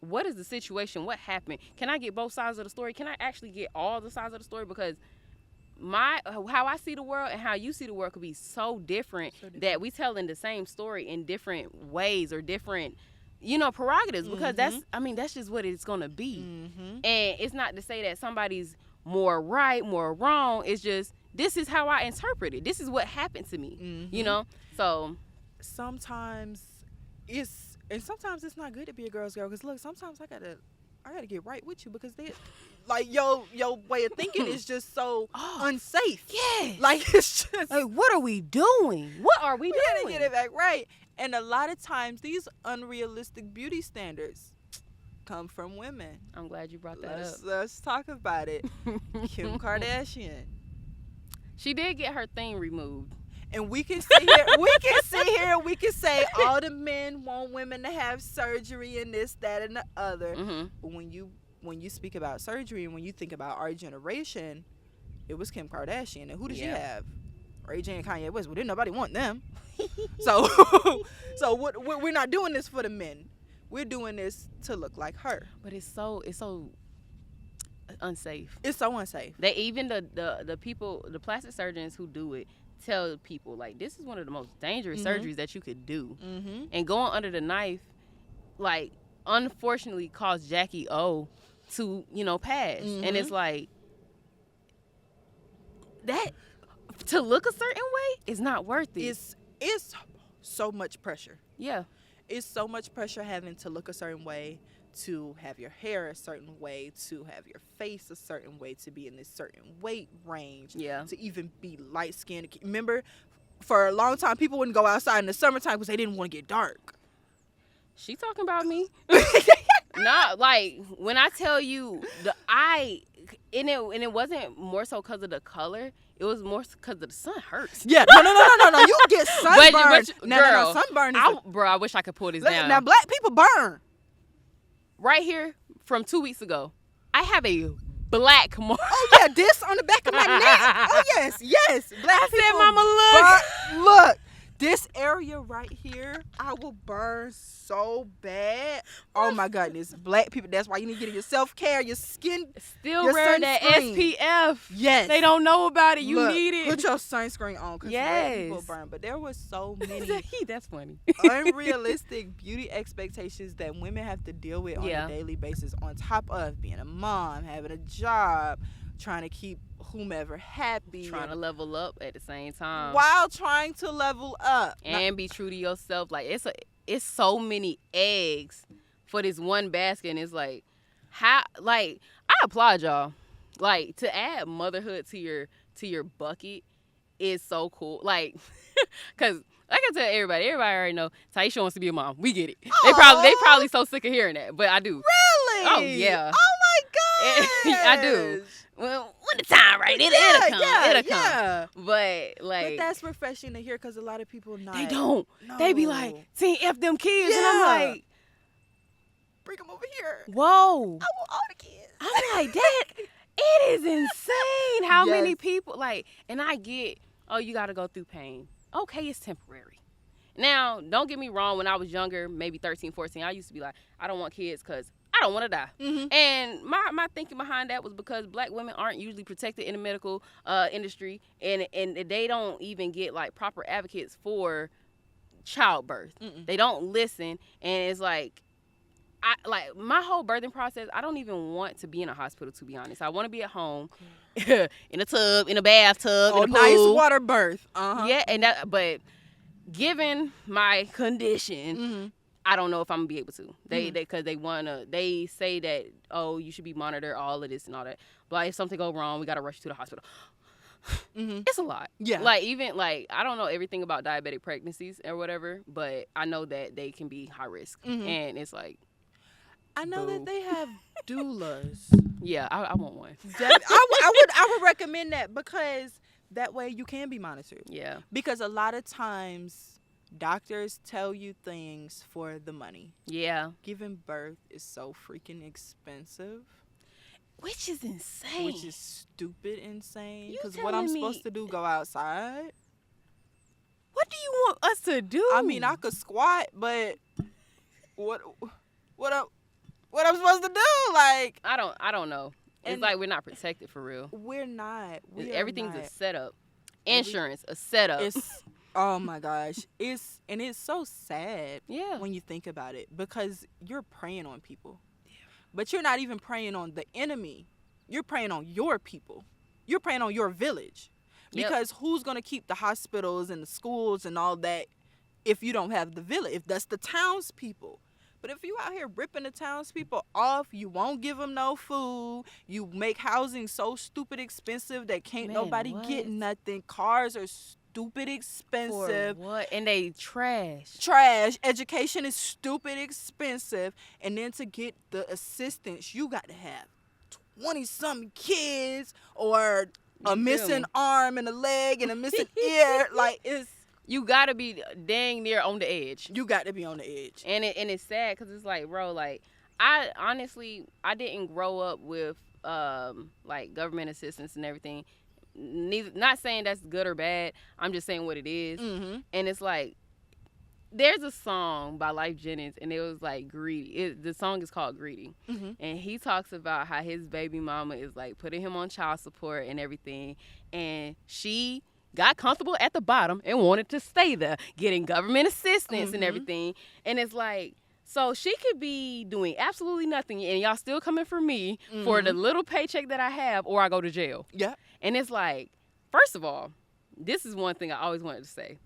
What is the situation? What happened? Can I get both sides of the story? Can I actually get all the sides of the story? Because how I see the world and how you see the world could be so different that we telling the same story in different ways or different, prerogatives. Because that's just what it's going to be. Mm-hmm. And it's not to say that somebody's more right, more wrong. It's just, this is how I interpret it. This is what happened to me, So sometimes it's not good to be a girl's girl. Because look, sometimes I gotta get right with you because they, like your way of thinking is just so unsafe. Yeah, like it's just like, what are we doing? What are we doing? We gotta get it back right. And a lot of times these unrealistic beauty standards come from women. I'm glad you brought that up. Let's talk about it. Kim Kardashian. She did get her thing removed. And we can sit here, we can say all the men want women to have surgery and this, that, and the other. Mm-hmm. But when you speak about surgery and when you think about our generation, it was Kim Kardashian. And who did she have? Ray J and Kanye West. Well, didn't nobody want them. So we're not doing this for the men. We're doing this to look like her. But it's so unsafe. It's so unsafe. They even the people, the plastic surgeons who do it, tell people like, this is one of the most dangerous surgeries that you could do. Mm-hmm. And going under the knife, like unfortunately caused Jackie O to, pass. And it's like, that, to look a certain way is not worth it. It's so much pressure. Yeah. It's so much pressure having to look a certain way, to have your hair a certain way, to have your face a certain way, to be in this certain weight range, to even be light skinned. Remember, for a long time, people wouldn't go outside in the summertime because they didn't want to get dark. She talking about me. Not like, when I tell you and it wasn't more so because of the color. It was more because of the sun hurts. Yeah, no. You get sunburn. No, sunburn is bro, I wish I could pull this down. Now, black people burn. Right here, from 2 weeks ago, I have a black mark. Oh, yeah, this on the back of my neck. Oh, yes. Black people said, Mama, look. This area right here, I will burn so bad. Oh, my goodness. Black people, that's why you need to get your self-care, your skin. Still wear that SPF. Yes. They don't know about it. You need it. Put your sunscreen on because black people burn. But there was so many that's funny. unrealistic beauty expectations that women have to deal with on a daily basis, on top of being a mom, having a job, trying to keep whomever happy, trying to level up at the same time while trying to level up and be true to yourself. Like, it's so many eggs for this one basket, and it's like, how, like, I applaud y'all, like, to add motherhood to your bucket is so cool. Like, because like I tell everybody already know Taisha wants to be a mom. We get it. They probably so sick of hearing that, but I do. Really? Oh yeah. Oh my god. I do. Well, when the time right, it'll come. But that's refreshing to hear, because a lot of people they don't. No. They be like, "Team F them kids," and I'm like, "Bring them over here." Whoa! I want all the kids. I'm like, that. It is insane how many people and I get, oh, you got to go through pain. Okay, it's temporary. Now, don't get me wrong. When I was younger, maybe 13, 14, I used to be like, I don't want kids because I don't want to die. Mm-hmm. And my thinking behind that was because black women aren't usually protected in the medical industry, and they don't even get proper advocates for childbirth. Mm-mm. They don't listen, and it's like, my whole birthing process, I don't even want to be in a hospital, to be honest. I want to be at home, in a tub, in a bathtub, in a pool. Nice water birth. Uh-huh. Yeah, but given my condition, mm-hmm. I don't know if I'm gonna be able to. They say that, oh, you should be monitored, all of this and all that. But if something go wrong, we gotta rush you to the hospital. Mm-hmm. It's a lot. Yeah. I don't know everything about diabetic pregnancies or whatever, but I know that they can be high risk, mm-hmm. and it's like, I know that they have doulas. Yeah, I want one. I would recommend that, because that way you can be monitored. Yeah. Because a lot of times doctors tell you things for the money. Yeah. Giving birth is so freaking expensive. Which is insane. Which is stupid insane. Because what I'm supposed to do, go outside? What do you want us to do? I mean, I could squat, but what I'm supposed to do? Like, I don't know. It's like we're not protected for real. We're not. Everything's a setup. Insurance, a setup. Oh my gosh. It's so sad when you think about it, because you're preying on people. Yeah. But you're not even preying on the enemy. You're preying on your people. You're preying on your village. Because who's going to keep the hospitals and the schools and all that if you don't have the village? If that's the townspeople. But if you out here ripping the townspeople off, you won't give them no food. You make housing so stupid expensive that can't nobody get nothing. Cars are stupid expensive. For what? And they trash. Education is stupid expensive. And then to get the assistance, you got to have 20-something kids, or a missing arm and a leg and a missing ear. You gotta be dang near on the edge. You got to be on the edge. And it's sad, because it's like, bro, I honestly, I didn't grow up with government assistance and everything. Not saying that's good or bad. I'm just saying what it is. Mm-hmm. And it's like, there's a song by Life Jennings, and it was like Greedy. The song is called Greedy. Mm-hmm. And he talks about how his baby mama is putting him on child support and everything. And she got comfortable at the bottom and wanted to stay there, getting government assistance, mm-hmm. and everything. And it's like, So she could be doing absolutely nothing, and y'all still coming for me for the little paycheck that I have, or I go to jail. Yeah. And it's like, first of all, this is one thing I always wanted to say.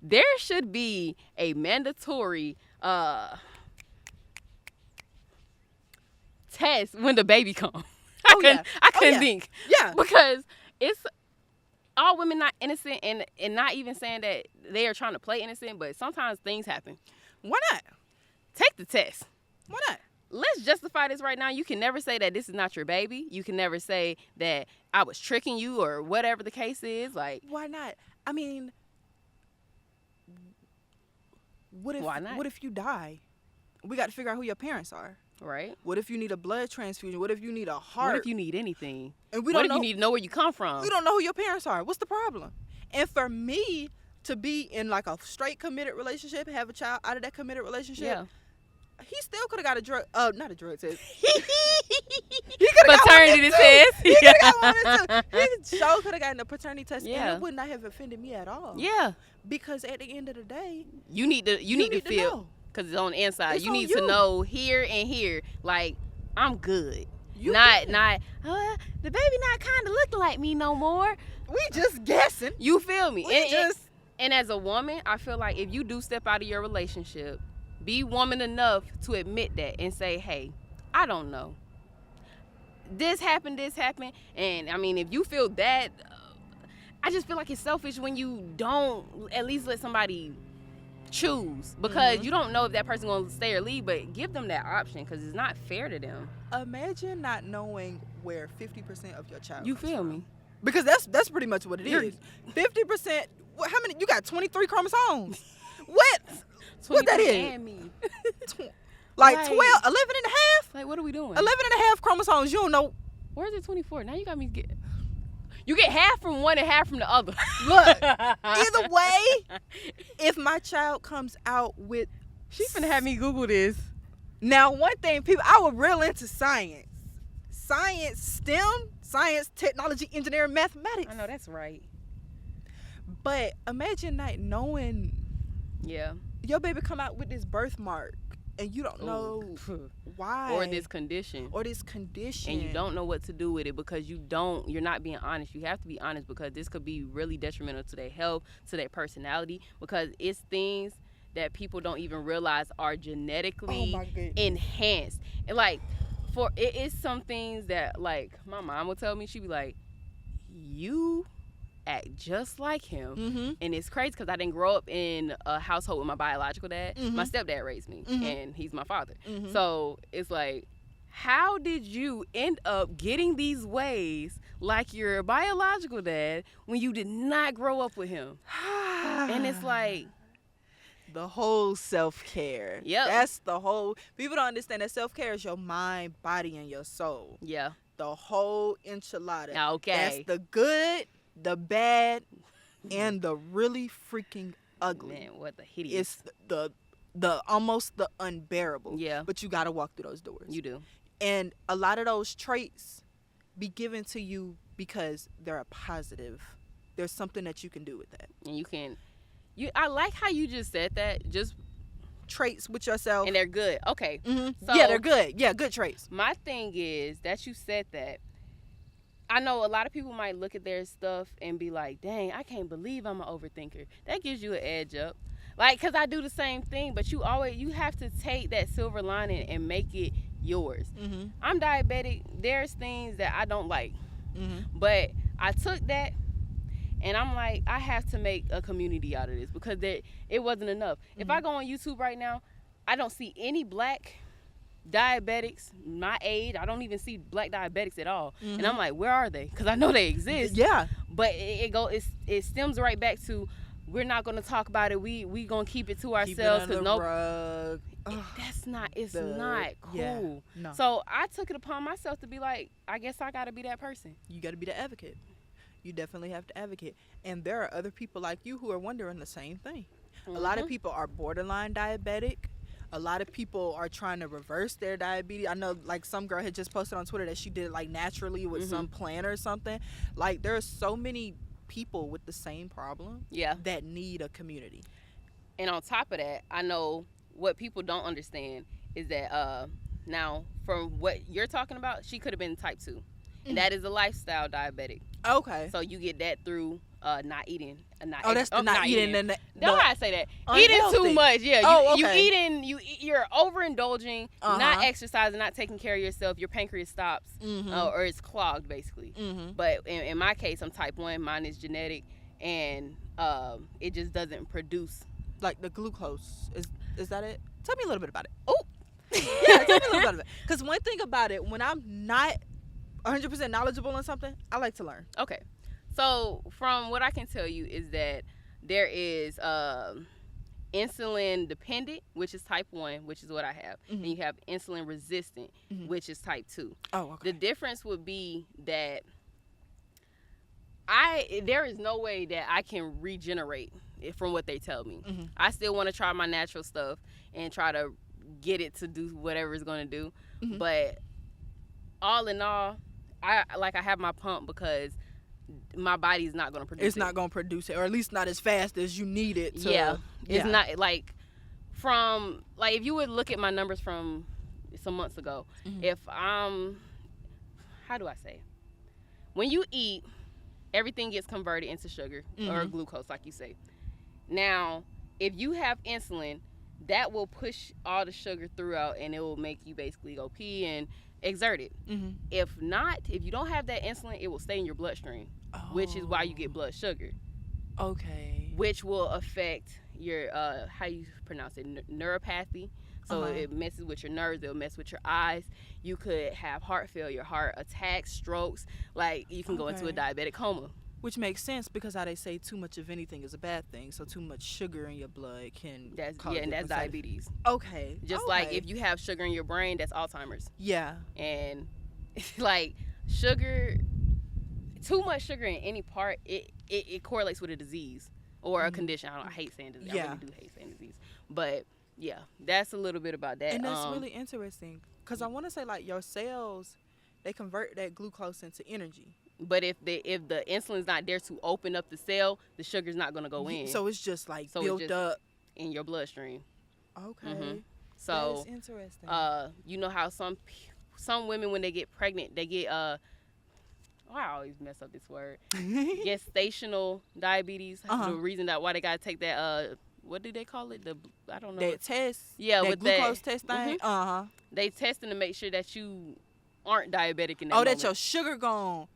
There should be a mandatory test when the baby comes. I couldn't think. Yeah. Because it's all women not innocent, and not even saying that they are trying to play innocent, but sometimes things happen. Why not? Take the test. Why not? Let's justify this right now. You can never say that this is not your baby. You can never say that I was tricking you or whatever the case is. Like, why not? I mean, why not? What if you die? We got to figure out who your parents are. Right. What if you need a blood transfusion? What if you need a heart? What if you need anything? And what if you need to know where you come from? We don't know who your parents are. What's the problem? And for me to be in like a straight committed relationship, have a child out of that committed relationship, he still could have got a drug, not a drug test. He could have paternity test. He could have got one too. He sure could have gotten a paternity test, and it would not have offended me at all. Yeah. Because at the end of the day, you need to feel, because it's on the inside. You need to know here and here, like, I'm good. Not the baby not kind of looking like me no more. We just guessing. You feel me? And as a woman, I feel like if you do step out of your relationship, be woman enough to admit that and say, hey, I don't know. This happened. And, I mean, if you feel that, I just feel like it's selfish when you don't at least let somebody choose. Because you don't know if that person's going to stay or leave, but give them that option because it's not fair to them. Imagine not knowing where 50% of your child You feel from. me? Because that's pretty much what it is. 50%, how many? You got 23 chromosomes. What that is? And me. Like 12, 11 and a half? Like, what are we doing? 11 and a half chromosomes. You don't know. Where's it 24? Now you got me you get half from one and half from the other. Look, either way, if my child comes out with... She's finna have me Google this. Now, one thing, people, I was real into science. Science, STEM, science, technology, engineering, mathematics. I know, that's right. But imagine not knowing... Yeah. Your baby come out with this birthmark and you don't know why. Or this condition. And you don't know what to do with it because you're not being honest. You have to be honest because this could be really detrimental to their health, to their personality, because it's things that people don't even realize are genetically enhanced. And like, it is some things that, like, my mom will tell me, she'd be like, you act just like him. And it's crazy because I didn't grow up in a household with my biological dad. My stepdad raised me and he's my father. So it's like, how did you end up getting these ways like your biological dad when you did not grow up with him? And it's like, the whole self-care. Yep. That's the whole... People don't understand that self-care is your mind, body, and your soul. Yeah. The whole enchilada. Okay. That's the good, the bad, and the really freaking ugly. Man, what the hideous. It's the almost the unbearable. Yeah. But you got to walk through those doors. You do. And a lot of those traits be given to you because they're a positive. There's something that you can do with that. And you can... I like how you just said that. Just traits with yourself. And they're good. Okay. So, yeah, they're good. Yeah, good traits. My thing is that you said that. I know a lot of people might look at their stuff and be like, dang, I can't believe I'm an overthinker. That gives you an edge up. Like, because I do the same thing, but you have to take that silver lining and make it yours. I'm diabetic. There's things that I don't like. But I took that and I'm like, I have to make a community out of this because it wasn't enough. If I go on YouTube right now, I don't see any black diabetics my age. I don't even see black diabetics at all. And I'm like, where are they? Because I know they exist. Yeah. But it stems right back to, we're not going to talk about it. We going to keep it to ourselves. Keep it under the rug. It's not cool. Yeah, no. So I took it upon myself to be like, I guess I got to be that person. You got to be the advocate. You definitely have to advocate. And there are other people like you who are wondering the same thing. A lot of people are borderline diabetic. A lot of people are trying to reverse their diabetes. I know, like, some girl had just posted on Twitter that she did it, like, naturally with some plan or something. Like, there are so many people with the same problem that need a community. And on top of that, I know what people don't understand is that now from what you're talking about, she could have been type 2. And that is a lifestyle diabetic. Okay. So you get that through not eating. That's the not eating. And don't I say that? Eating too much. Yeah. You're overindulging, not exercising, not taking care of yourself. Your pancreas stops or it's clogged, basically. But in my case, I'm type 1. Mine is genetic. And it just doesn't produce. Like the glucose. Is that it? Tell me a little bit about it. Oh. Yeah, tell me a little bit about it. Because one thing about it, when I'm not 100% knowledgeable on something, I like to learn. Okay. So from what I can tell you is that there is insulin dependent, which is type 1, which is what I have. And you have insulin resistant, which is type 2. Oh, okay. The difference would be that there is no way that I can regenerate from what they tell me. I still want to try my natural stuff and try to get it to do whatever it's going to do. But all in all, I have my pump because my body's not going to produce it. It's not going to produce it, or at least not as fast as you need it to. Yeah. It's not like from, like, if you would look at my numbers from some months ago, if how do I say? When you eat, everything gets converted into sugar or glucose, like you say. Now, if you have insulin, that will push all the sugar throughout, and it will make you basically go pee and exert it. If not, if you don't have that insulin, it will stay in your bloodstream, which is why you get blood sugar. Okay. Which will affect your how you pronounce it, neuropathy. So it messes with your nerves. It'll mess with your eyes. You could have heart failure, heart attacks, strokes. Like, you can go into a diabetic coma. Which makes sense because how they say too much of anything is a bad thing. So too much sugar in your blood can cause and that's diabetes. Okay. Just like if you have sugar in your brain, that's Alzheimer's. Yeah. And like sugar, too much sugar in any part, it correlates with a disease or a condition. I hate saying disease. I really do hate saying disease. But yeah, that's a little bit about that. And that's really interesting because I want to say, like, your cells, they convert that glucose into energy. But if the insulin's not there to open up the cell, the sugar's not going to go in. So it's just like built up in your bloodstream. Okay. So that's interesting. You know how some women, when they get pregnant, they get I always mess up this word. Gestational diabetes. The reason why they gotta take that what do they call it? I don't know. That test. Yeah, that with glucose that test thing. They testing to make sure that you aren't diabetic in that moment. That your sugar gone.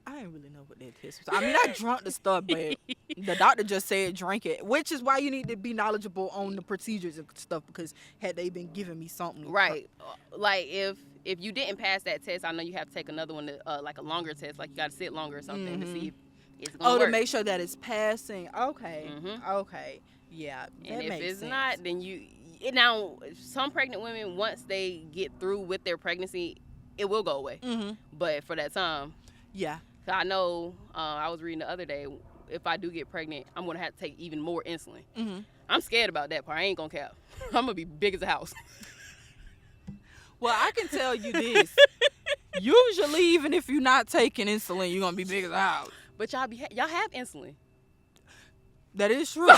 I didn't really know what that test was. I mean, I drank the stuff, but the doctor just said drink it, which is why you need to be knowledgeable on the procedures and stuff, because had they been giving me something. Right. Like, if you didn't pass that test, I know you have to take another one, like a longer test, like you got to sit longer or something to see if it's going to work. To make sure that it's passing. Okay. Okay. Yeah, that and if makes it's sense. not, then now, some pregnant women, once they get through with their pregnancy, it will go away. But for that time. Yeah. So I know, I was reading the other day, if I do get pregnant, I'm going to have to take even more insulin. I'm scared about that part. I ain't going to cap. I'm going to be big as a house. Well, I can tell you this. Usually, even if you're not taking insulin, you're going to be big as a house. But y'all have insulin. That is true.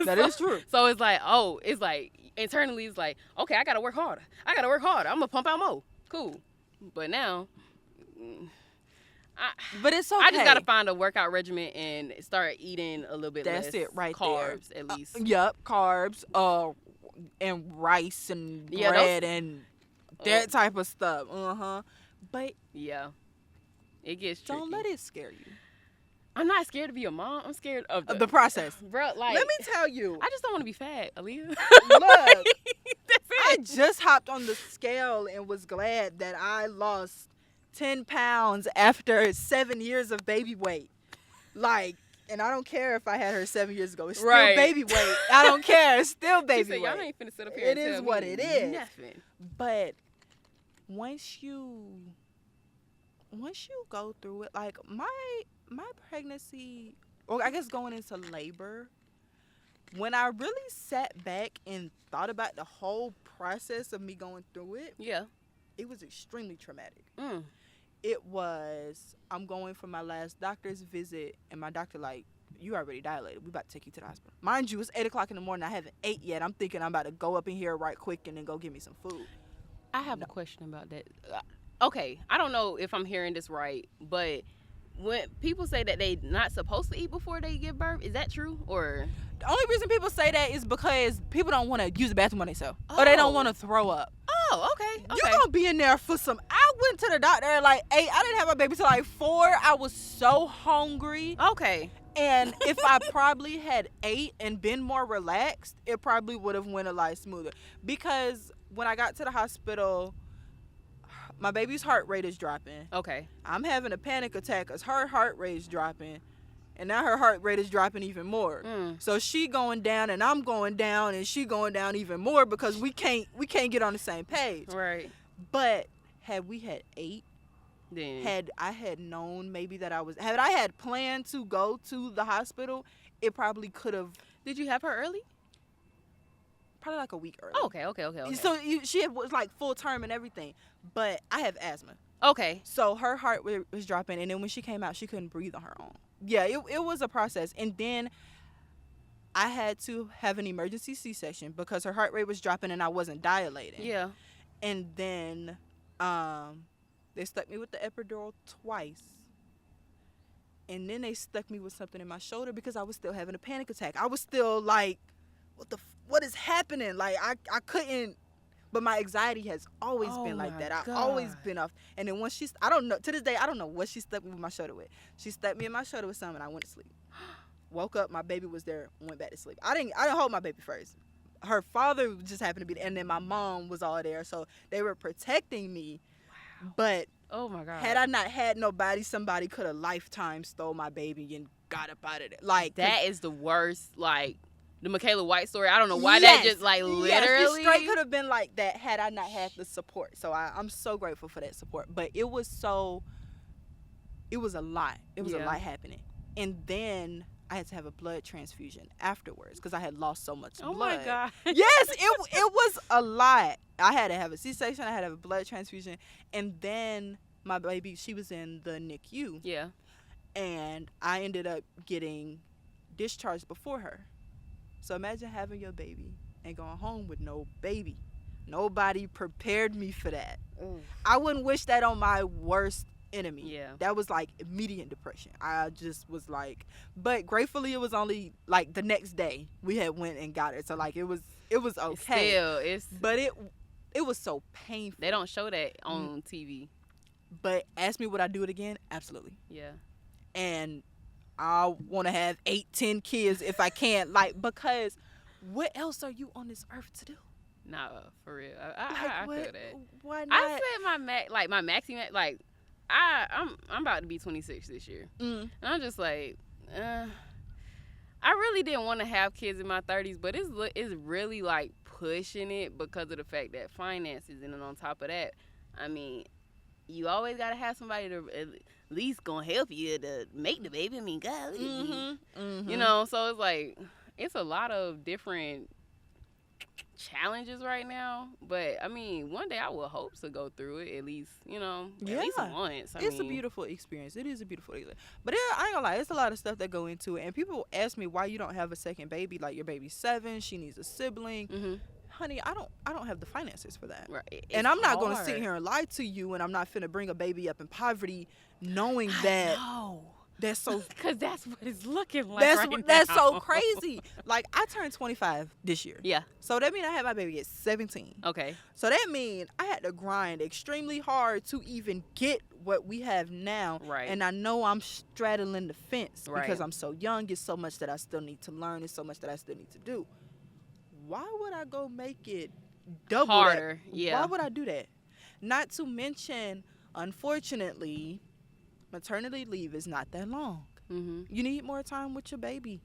That is true. So it's like, internally it's like, okay, I got to work harder. I'm going to pump out more. Cool. But now... but it's okay. I just gotta find a workout regimen and start eating a little bit less. That's it, right carbs, there. At least. Yep, carbs, and rice and bread and that type of stuff. But yeah, it gets tricky. Don't let it scare you. I'm not scared to be a mom. I'm scared of the process, bro. Like, let me tell you, I just don't want to be fat, Aaliyah. Look, That's it. I just hopped on the scale and was glad that I lost 10 pounds after 7 years of baby weight. Like, and I don't care if I had her 7 years ago. It's still baby weight. I don't care. It's still baby weight. Y'all ain't finna sit up here It is what it is. Nothing. But once you go through it, like my pregnancy, or I guess going into labor, when I really sat back and thought about the whole process of me going through it, it was extremely traumatic. It was, I'm going for my last doctor's visit, and my doctor, like, you already dilated. We about to take you to the hospital. Mind you, it's 8 o'clock in the morning. I haven't ate yet. I'm thinking I'm about to go up in here right quick and then go get me some food. I have a question about that. Okay, I don't know if I'm hearing this right, but when people say that they not supposed to eat before they give birth, is that true? Or the only reason people say that is because people don't want to use the bathroom on themselves, or they don't want to throw up. Oh, okay. You're gonna be in there for some. I went to the doctor at like 8. I didn't have my baby till like 4. I was so hungry. Okay. And if I probably had ate and been more relaxed, it probably would have went a lot smoother. Because when I got to the hospital, my baby's heart rate is dropping. Okay. I'm having a panic attack because her heart rate is dropping. And now her heart rate is dropping even more. So she going down and I'm going down and she going down even more because we can't get on the same page. Right. But had we had ate, then had I had known maybe that had I had planned to go to the hospital, it probably could have. Did you have her early? Probably like a week early. Oh, okay. So she was like full term and everything, but I have asthma. Okay. So her heart was dropping, and then when she came out, she couldn't breathe on her own. Yeah, it was a process, and then I had to have an emergency C-section because her heart rate was dropping and I wasn't dilating. Yeah. And then they stuck me with the epidural twice. And then they stuck me with something in my shoulder because I was still having a panic attack. I was still like, what is happening? Like, I couldn't. But my anxiety has always been like that. I've always been off. And then once I don't know, to this day, I don't know what she stuck me with my shoulder with. She stuck me in my shoulder with something and I went to sleep. Woke up, my baby was there, went back to sleep. I didn't hold my baby first. Her father just happened to be there, and then my mom was all there. So they were protecting me. Wow. But oh my God. Had I not had nobody, somebody could have lifetime stole my baby and got up out of there. Like, that is the worst, like the Michaela White story. I don't know why that just like literally. Yes, it straight could have been like that had I not had the support. So I'm so grateful for that support. But it was a lot. It was a lot happening. And then I had to have a blood transfusion afterwards because I had lost so much blood. Oh my God. Yes, it was a lot. I had to have a C-section. I had to have a blood transfusion. And then my baby, she was in the NICU. Yeah. And I ended up getting discharged before her. So imagine having your baby and going home with no baby. Nobody prepared me for that. Ooh. I wouldn't wish that on my worst enemy. Yeah. That was like immediate depression. I just was like, but gratefully it was only like the next day we had went and got it. So like it was okay. But it was so painful. They don't show that on TV. But ask me would I do it again? Absolutely. Yeah. And I want to have 8-10 kids if I can, like, because what else are you on this earth to do? Nah, for real. I feel that. Why not? I said my maxi, like, I'm about to be 26 this year. And I'm just like, I really didn't want to have kids in my 30s, but it's really like pushing it because of the fact that finances, and then on top of that, I mean, you always gotta have somebody to at least gonna help you to make the baby. I mean, God, you know. So it's like it's a lot of different challenges right now. But I mean, one day I will hope to go through it at least, at least once. It's a beautiful experience. It is a beautiful experience. But I ain't gonna lie, it's a lot of stuff that go into it. And people ask me why you don't have a second baby. Like, your baby's 7, she needs a sibling. Mm-hmm. Honey, I don't have the finances for that. Right. And I'm not going to sit here and lie to you, and I'm not finna bring a baby up in poverty knowing that. That's so... Because that's what it's looking like That's so crazy. Like, I turned 25 this year. Yeah. So that means I had my baby at 17. Okay. So that means I had to grind extremely hard to even get what we have now. Right. And I know I'm straddling the fence because I'm so young. It's so much that I still need to learn. It's so much that I still need to do. Why would I go make it double harder? That? Yeah. Why would I do that? Not to mention, unfortunately, maternity leave is not that long. Mm-hmm. You need more time with your baby.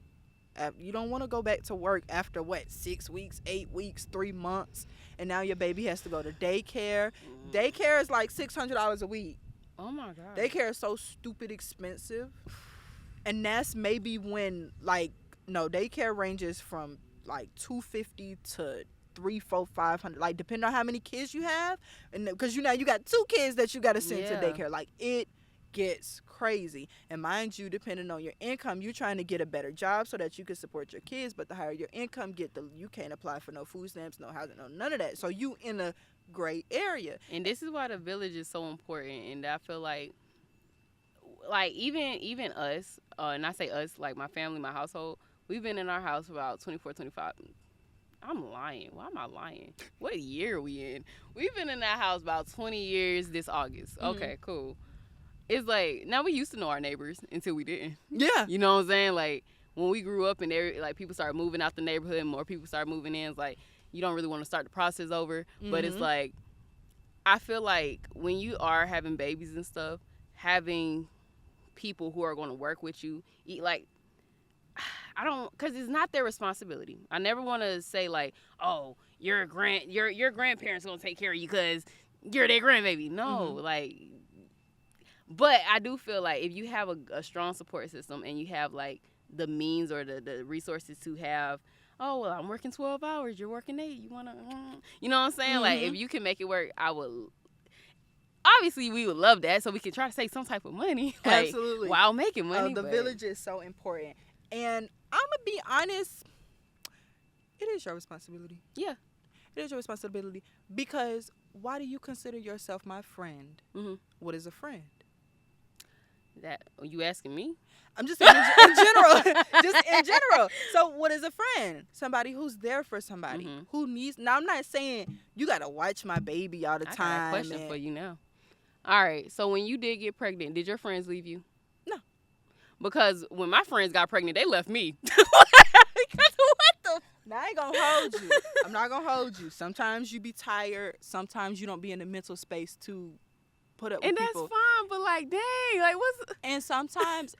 You don't want to go back to work after 6 weeks, 8 weeks, 3 months, and now your baby has to go to daycare. Daycare is like $600 a week. Oh my God. Daycare is so stupid expensive, and that's maybe when daycare ranges from like $250 to $300, $400, $500, like depending on how many kids you have, and because you got 2 kids that you got to send to daycare. Like, it gets crazy. And mind you, depending on your income, you're trying to get a better job so that you can support your kids. But the higher your income get, you can't apply for no food stamps, no housing, no none of that. So you in a gray area. And this is why the village is so important. And I feel like even us, and I say us, like my family, my household, we've been in our house for about 24, 25. I'm lying. Why am I lying? What year are we in? We've been in that house about 20 years this August. Okay, cool. It's like, now we used to know our neighbors until we didn't. Yeah. You know what I'm saying? Like, when we grew up and like people started moving out the neighborhood and more people started moving in, it's like, you don't really want to start the process over. But it's like, I feel like when you are having babies and stuff, having people who are going to work with you, because it's not their responsibility. I never want to say like, oh, your grandparents going to take care of you because you're their grandbaby. No, but I do feel like if you have a strong support system and you have like the means or the resources to have, oh, well, I'm working 12 hours, you're working 8, you want to, you know what I'm saying? Like, if you can make it work, obviously we would love that so we can try to save some type of money. Absolutely. While making money. The village is so important. And I'm going to be honest, it is your responsibility. Yeah. It is your responsibility because why do you consider yourself my friend? What is a friend? That, are you asking me? I'm just saying in general. Just in general. So what is a friend? Somebody who's there for somebody who needs. Now, I'm not saying you got to watch my baby all the time. I got a question for you now. All right. So when you did get pregnant, did your friends leave you? No. Because when my friends got pregnant, they left me. Now, I ain't going to hold you. I'm not going to hold you. Sometimes you be tired. Sometimes you don't be in the mental space to put up with people. And that's fine, but like, dang, like what's... And sometimes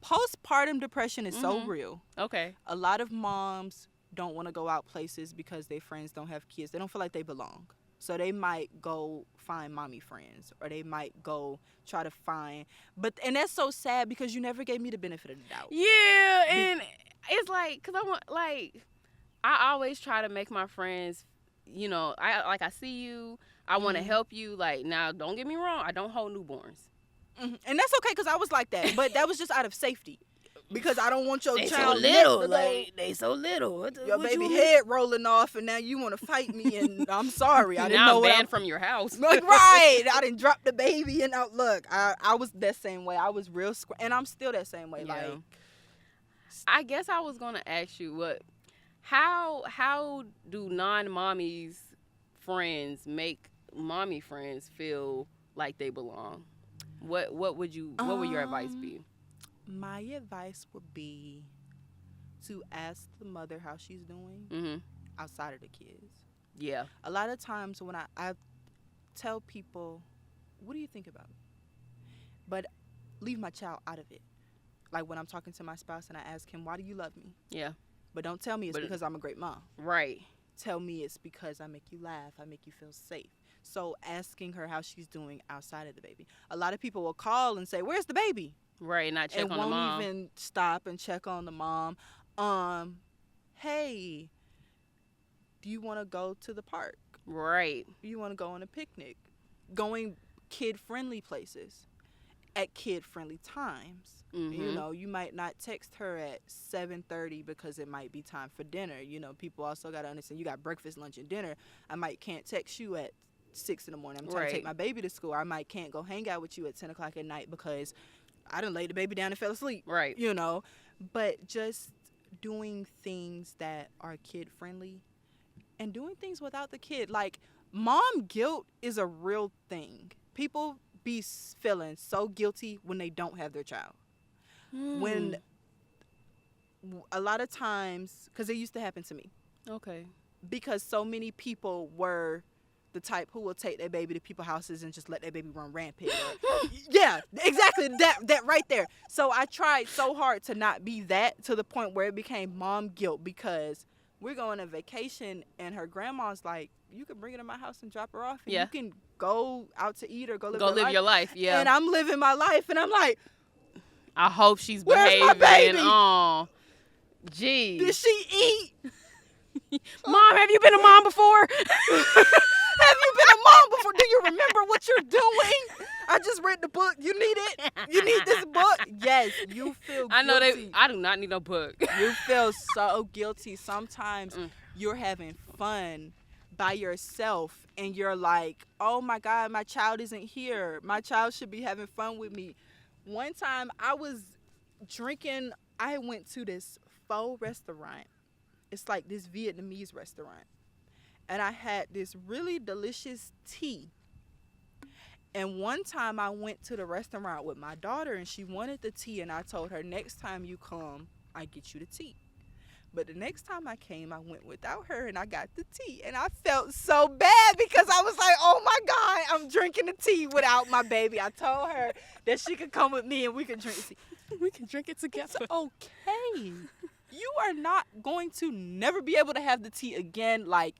postpartum depression is so real. Okay. A lot of moms don't want to go out places because their friends don't have kids. They don't feel like they belong. So they might go find mommy friends or they might go try to find... And that's so sad because you never gave me the benefit of the doubt. Yeah, and it's like, because I always try to make my friends, you know, I see you, I want to help you. Like, now, don't get me wrong, I don't hold newborns. And that's okay because I was like that. But that was just out of safety. Because I don't want your child... They so little. Your baby head rolling off and now you want to fight me and I'm sorry. I didn't know I'm banned from your house. Like, right. I didn't drop the baby and look, I was that same way. I was real... And I'm still that same way. Yeah. Like, I guess I was going to ask you how do non-mommies friends make mommy friends feel like they belong? What would your advice be? My advice would be to ask the mother how she's doing outside of the kids. Yeah. A lot of times when I tell people, what do you think about me? But leave my child out of it. Like when I'm talking to my spouse and I ask him, why do you love me? Yeah. But don't tell me it's because I'm a great mom. Right. Tell me it's because I make you laugh. I make you feel safe. So asking her how she's doing outside of the baby. A lot of people will call and say, where's the baby? Right, not check on the mom. And won't even stop and check on the mom. Hey, do you want to go to the park? Right. Do you want to go on a picnic? Going kid-friendly places at kid-friendly times. You know, you might not text her at 7:30 because it might be time for dinner. You know, people also got to understand you got breakfast, lunch, and dinner. I can't text you at 6 in the morning. I'm trying to take my baby to school. I can't go hang out with you at 10 o'clock at night because I done laid the baby down and fell asleep. Right. You know, but just doing things that are kid-friendly and doing things without the kid. Like, mom guilt is a real thing. People be feeling so guilty when they don't have their child. When a lot of times, because it used to happen to me. Okay. Because so many people were the type who will take their baby to people's houses and just let their baby run rampant. Yeah, exactly. That right there. So I tried so hard to not be that, to the point where it became mom guilt, because we're going on vacation and her grandma's like, you can bring her to my house and drop her off and you can go out to eat or go live your life. Yeah. And I'm living my life and I'm like, I hope she's where's behaving. My baby? Oh, geez. Did she eat? Mom, have you been a mom before? Have you been a mom before? Do you remember what you're doing? I just read the book. You need it? You need this book? Yes, you feel guilty. I know I do not need no book. You feel so guilty. Sometimes you're having fun by yourself and you're like, oh my God, my child isn't here. My child should be having fun with me. One time I was drinking, I went to this pho restaurant. It's like this Vietnamese restaurant. And I had this really delicious tea. And one time I went to the restaurant with my daughter and she wanted the tea, and I told her, next time you come, I get you the tea. But the next time I came, I went without her and I got the tea. And I felt so bad because I was like, oh my God, I'm drinking the tea without my baby. I told her that she could come with me and we could drink the tea. We can drink it together. It's okay. You are not going to never be able to have the tea again. Like,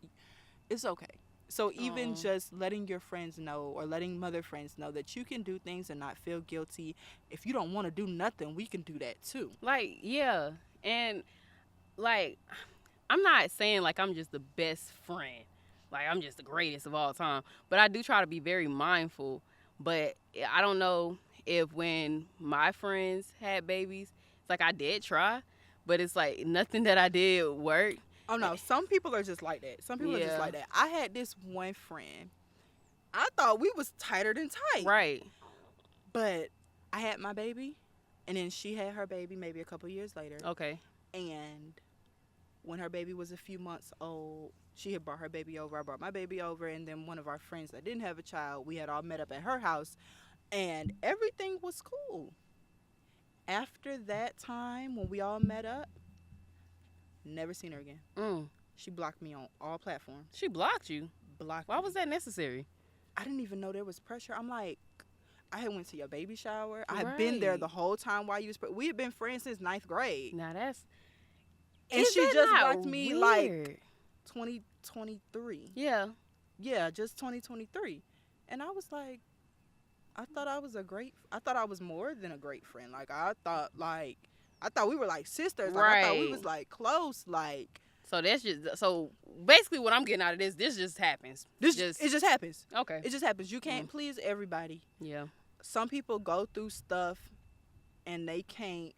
it's okay. So even just letting your friends know or letting mother friends know that you can do things and not feel guilty. If you don't want to do nothing, we can do that too. Like, yeah. And, like, I'm not saying, like, I'm just the best friend. Like, I'm just the greatest of all time. But I do try to be very mindful. But I don't know if when my friends had babies, it's like I did try. But it's like nothing that I did worked. Oh, no. Some people are just like that. Some people are just like that. I had this one friend. I thought we was tighter than tight. Right. But I had my baby, and then she had her baby maybe a couple years later. Okay. And when her baby was a few months old, she had brought her baby over. I brought my baby over, and then one of our friends that didn't have a child, we had all met up at her house, and everything was cool. After that time, when we all met up, never seen her again. She blocked me on all platforms. She blocked you? Blocked Why me. was that necessary? I didn't even know there was pressure. I'm like, I had went to your baby shower. I had been there the whole time while you was we had been friends since 9th grade. Now that's... And she just blocked me weird? like 2023. Yeah. Yeah, just 2023. And I was like, I thought I was more than a great friend. Like, I thought we were like sisters. Like, right. I thought we was like close. Like, so that's just, so basically what I'm getting out of this just happens. It just happens. Okay. It just happens. You can't please everybody. Yeah. Some people go through stuff and they can't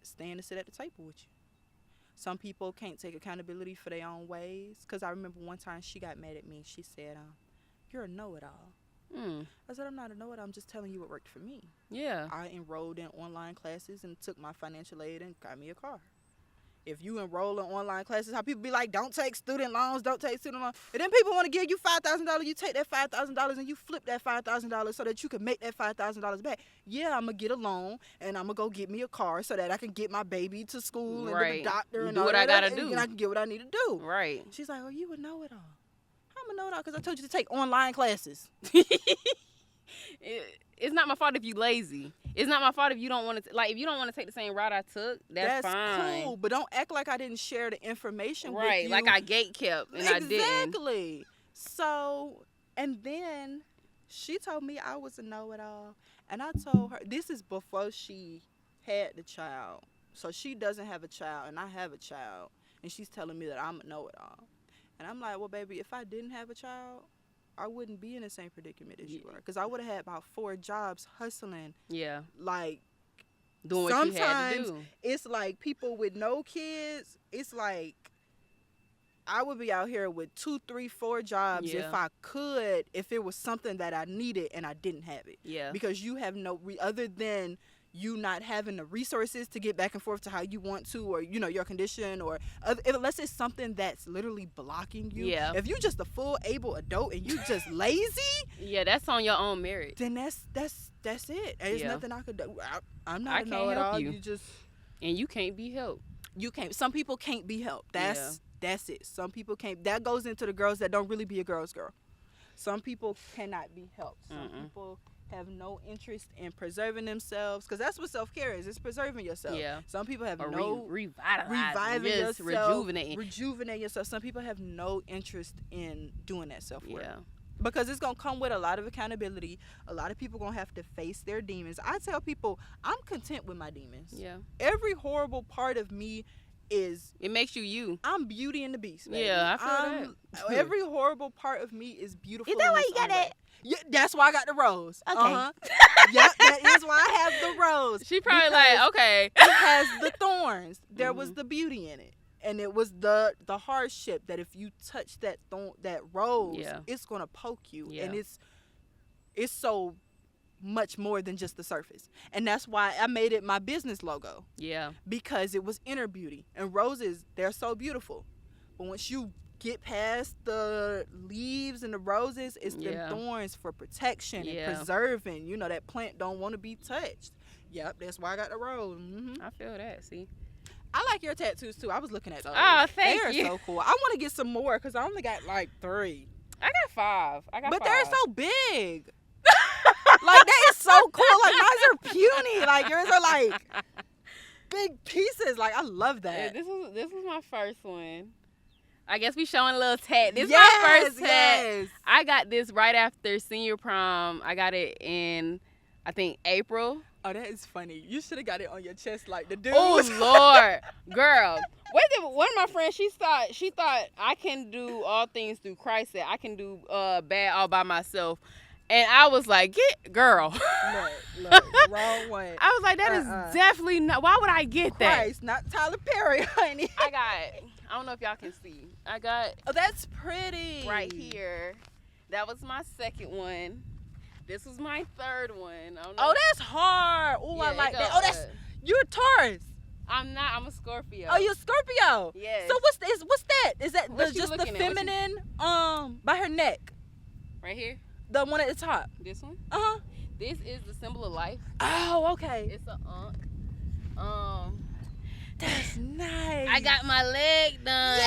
stand to sit at the table with you. Some people can't take accountability for their own ways. Because I remember one time she got mad at me. She said, you're a know-it-all. I said, I'm not a know-it-all. I'm just telling you what worked for me. Yeah. I enrolled in online classes and took my financial aid and got me a car. If you enroll in online classes, how people be like, don't take student loans, don't take student loans. And then people want to give you $5,000. You take that $5,000 and you flip that $5,000 so that you can make that $5,000 back. Yeah, I'm going to get a loan and I'm going to go get me a car so that I can get my baby to school and to the doctor and do all what that. I got to do. And I can get what I need to do. Right. She's like, oh, you would know it all. How am I know it all? Because I told you to take online classes. It's not my fault if you lazy. It's not my fault if you don't want to, if you don't want to take the same route I took, that's fine. Cool, but don't act like I didn't share the information with you. Right, like I gatekept and I didn't. Exactly. So, and then she told me I was a know-it-all. And I told her, this is before she had the child. So she doesn't have a child and I have a child. And she's telling me that I'm a know-it-all. And I'm like, well, baby, if I didn't have a child, I wouldn't be in the same predicament as you are. Because I would have had about 4 jobs hustling. Yeah. Like, doing what you had to sometimes do. It's like people with no kids, it's like I would be out here with 2, 3, 4 jobs if I could, if it was something that I needed and I didn't have it. Yeah. Because you have no, other than you not having the resources to get back and forth to how you want to, or, your condition, or unless it's something that's literally blocking you. Yeah. If you just a full able adult and you just lazy. Yeah, that's on your own merit. Then that's it. There's nothing I could do. I'm not I a can't know-it-all. help you. You just. And you can't be helped. You can't. Some people can't be helped. That's it. Some people can't. That goes into the girls that don't really be a girl's girl. Some people cannot be helped. Some people have no interest in preserving themselves, because that's what self-care is. It's preserving yourself. Yeah. Some people have reviving yourself, rejuvenating yourself. Some people have no interest in doing that self-work. Yeah. Because it's going to come with a lot of accountability. A lot of people going to have to face their demons. I tell people, I'm content with my demons. Yeah. Every horrible part of me is... It makes you. I'm Beauty and the Beast, baby. Yeah, I feel that. Every horrible part of me is beautiful. Is that why you got it? Yeah, that's why I got the rose. Okay. Yep, that is why I have the rose. She probably like, okay. It has the thorns. There was Mhm. the beauty in it. And it was the hardship that if you touch that rose, Yeah. it's gonna poke you. Yeah. And it's so much more than just the surface. And that's why I made it my business logo. Yeah. Because it was inner beauty. And roses, they're so beautiful. But once you get past the leaves and the roses, it's Yeah. the thorns for protection Yeah. and preserving. You know, that plant don't want to be touched. Yep, that's why I got the rose. Mm-hmm. I feel that. See. I like your tattoos too. I was looking at those. Oh, thank They you. are so cool. I want to get some more because I only got like 3. I got 5. But they're so big. Like, that is so cool. Like, mine are puny. Like, yours are like big pieces. Like, I love that. Yeah, this was my first one. I guess we showing a little tat. This is Yes, my first tat. yes. I got this right after senior prom. I got it in, I think, April. Oh, that is funny. You should have got it on your chest like the dude. Oh Lord, girl. One of my friends, she thought I can do all things through Christ. That I can do bad all by myself, and I was like, get girl. Look, wrong one. I was like, that is definitely not. Why would I get that? Christ, not Tyler Perry, honey. I don't know if y'all can see. I got Oh, that's pretty. right here. That was my second one. This was my third one. I don't know. Oh, that's hard. Oh, Yeah, I it like that. go, Oh, that's you're a Taurus. I'm not. I'm a Scorpio. Oh, you're a Scorpio. Yes. So what's that? Is that What you just the looking at? What you- feminine by her neck? Right here. The one at the top. This one. Uh-huh. This is the symbol of life. Oh, okay. It's a ankh. That's nice. I got my leg done.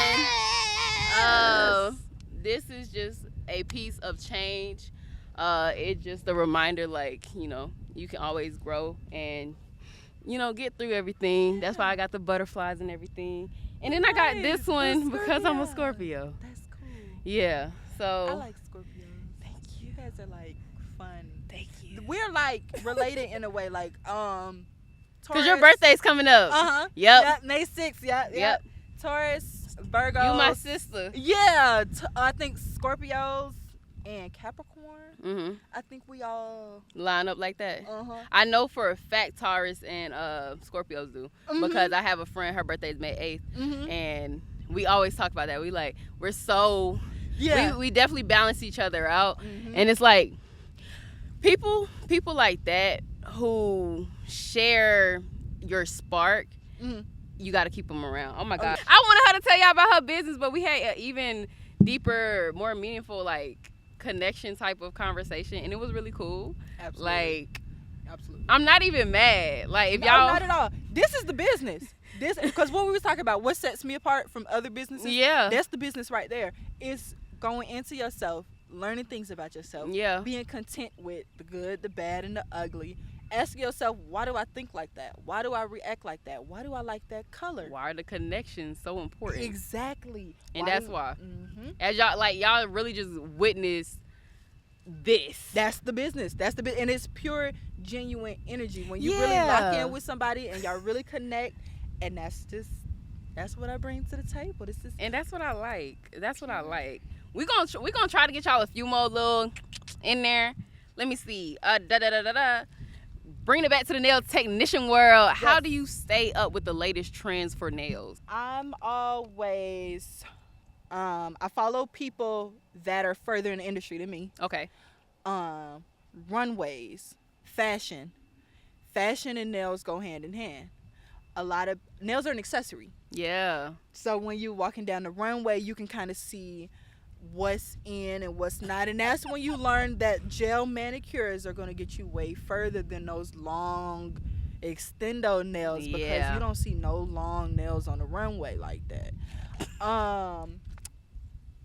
Yes. This is just a piece of change. It's just a reminder, like, you know, you can always grow and, you know, get through everything. That's why I got the butterflies and everything. And then I got Nice. this one The because I'm a Scorpio. Scorpio. That's cool. Yeah. So I like Scorpios. Thank you. You guys are like fun. Thank you. We're like related in a way, like Because your birthday's coming up. Uh-huh. Yep. May 6th. Yep. Yep. Taurus, Virgo. You my sister. Yeah. I think Scorpios and Capricorn. Mm-hmm. I think we all. Line up like that. Uh-huh. I know for a fact Taurus and Scorpios do. Mhm. Because I have a friend, her birthday is May 8th. Mm-hmm. And we always talk about that. We're so, Yeah. we definitely balance each other out. Mhm. And it's like, people like that who share your spark, Mhm. you got to keep them around. Oh my God. I wanted her to tell y'all about her business, but we had an even deeper, more meaningful, like, connection type of conversation. And it was really cool. Absolutely. Like, Absolutely. I'm not even mad. Like, if No, y'all. not at all. This is the business. This because what we was talking about, what sets me apart from other businesses. Yeah. That's the business right there. It's going into yourself, learning things about yourself. Yeah. Being content with the good, the bad, and the ugly. Asking yourself, why do I think like that? Why do I react like that? Why do I like that color? Why are the connections so important? Exactly. And that's why. Mm-hmm. As y'all really just witnessed this. That's the business. And it's pure, genuine energy. When you really lock Yeah. in with somebody and y'all really connect, and that's what I bring to the table. This is And that's what I like. That's what I like. We gonna try to get y'all a few more little in there. Let me see. Bring it back to the nail technician world. How do you stay up with the latest trends for nails? I'm always I follow people that are further in the industry than me. Okay. Runways, fashion and nails go hand in hand. A lot of nails are an accessory. Yeah. So when you're walking down the runway, you can kind of see what's in and what's not. And that's when you learn that gel manicures are going to get you way further than those long extendo nails, because Yeah. you don't see no long nails on the runway like that.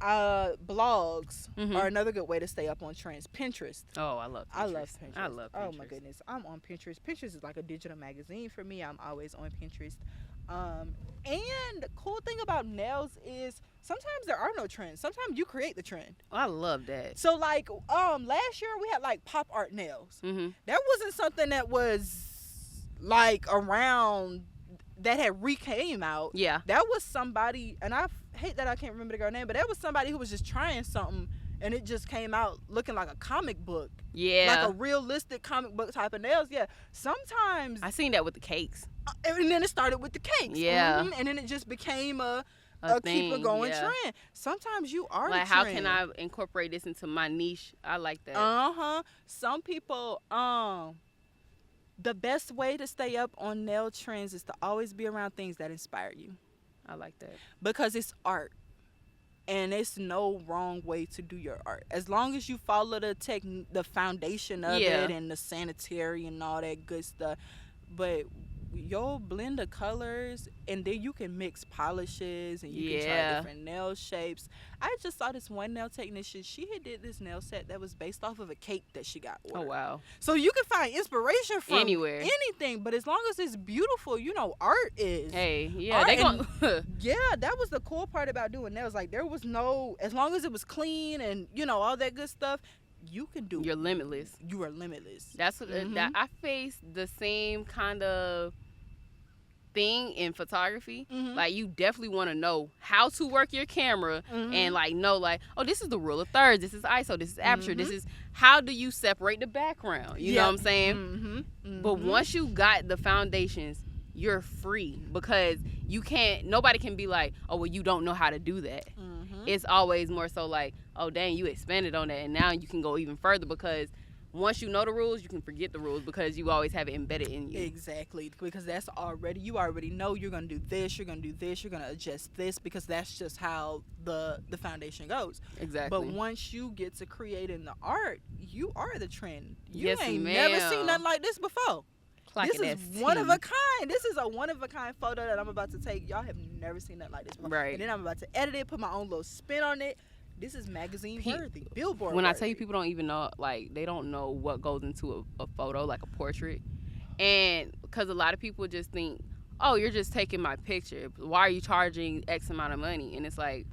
Blogs Mhm. are another good way to stay up on trends. Pinterest. Oh, I love Pinterest. I love Pinterest. I love Pinterest. Oh my goodness, I'm on Pinterest. Pinterest is like a digital magazine for me. I'm always on Pinterest. And the cool thing about nails is sometimes there are no trends. Sometimes you create the trend. I love that. So like last year we had like pop art nails. Mhm. That wasn't something that was like around that had came out. Yeah. That was somebody, and I hate that I can't remember the girl name, but that was somebody who was just trying something and it just came out looking like a comic book. Yeah. Like a realistic comic book type of nails. Yeah. Sometimes. I seen that with the cakes. And then it started with the cakes. Yeah. And then it just became a thing, keep it going yeah. trend. Sometimes you are like, the trend. how can I incorporate this into my niche? I like that. Some people, the best way to stay up on nail trends is to always be around things that inspire you. I like that. Because it's art. And it's no wrong way to do your art. As long as you follow the foundation of it and the sanitary and all that good stuff. But you'll blend the colors, and then you can mix polishes, and you can try different nail shapes. I just saw this one nail technician. She had did this nail set that was based off of a cake that she got ordered. Oh, wow. So you can find inspiration from anywhere, anything, but as long as it's beautiful, art is. Hey, yeah, art, yeah, that was the cool part about doing nails. Like, there was no, as long as it was clean and all that good stuff, you can do. You're limitless. You are limitless. That's what that I faced the same kind of thing in photography. Like, you definitely want to know how to work your camera and know oh, this is the rule of thirds, this is ISO, this is aperture, this is how do you separate the background, you know what I'm saying? But once you got the foundations, you're free, because nobody can be like, oh, well, you don't know how to do that. It's always more so like, oh, dang, you expanded on that, and now you can go even further, because once you know the rules, you can forget the rules, because you always have it embedded in you. Exactly, because you already know you're going to do this, you're going to do this, you're going to adjust this, because that's just how the foundation goes. Exactly. But once you get to creating the art, you are the trend. You yes, ain't ma'am. never seen nothing like this before. This is one of a kind. This is a one of a kind photo that I'm about to take. Y'all have never seen nothing like this before. Right. And then I'm about to edit it, put my own little spin on it. This is magazine worthy, billboard When worthy. I tell you, people don't even know, they don't know what goes into a photo, like a portrait. And because a lot of people just think, oh, you're just taking my picture. Why are you charging X amount of money? And it's like,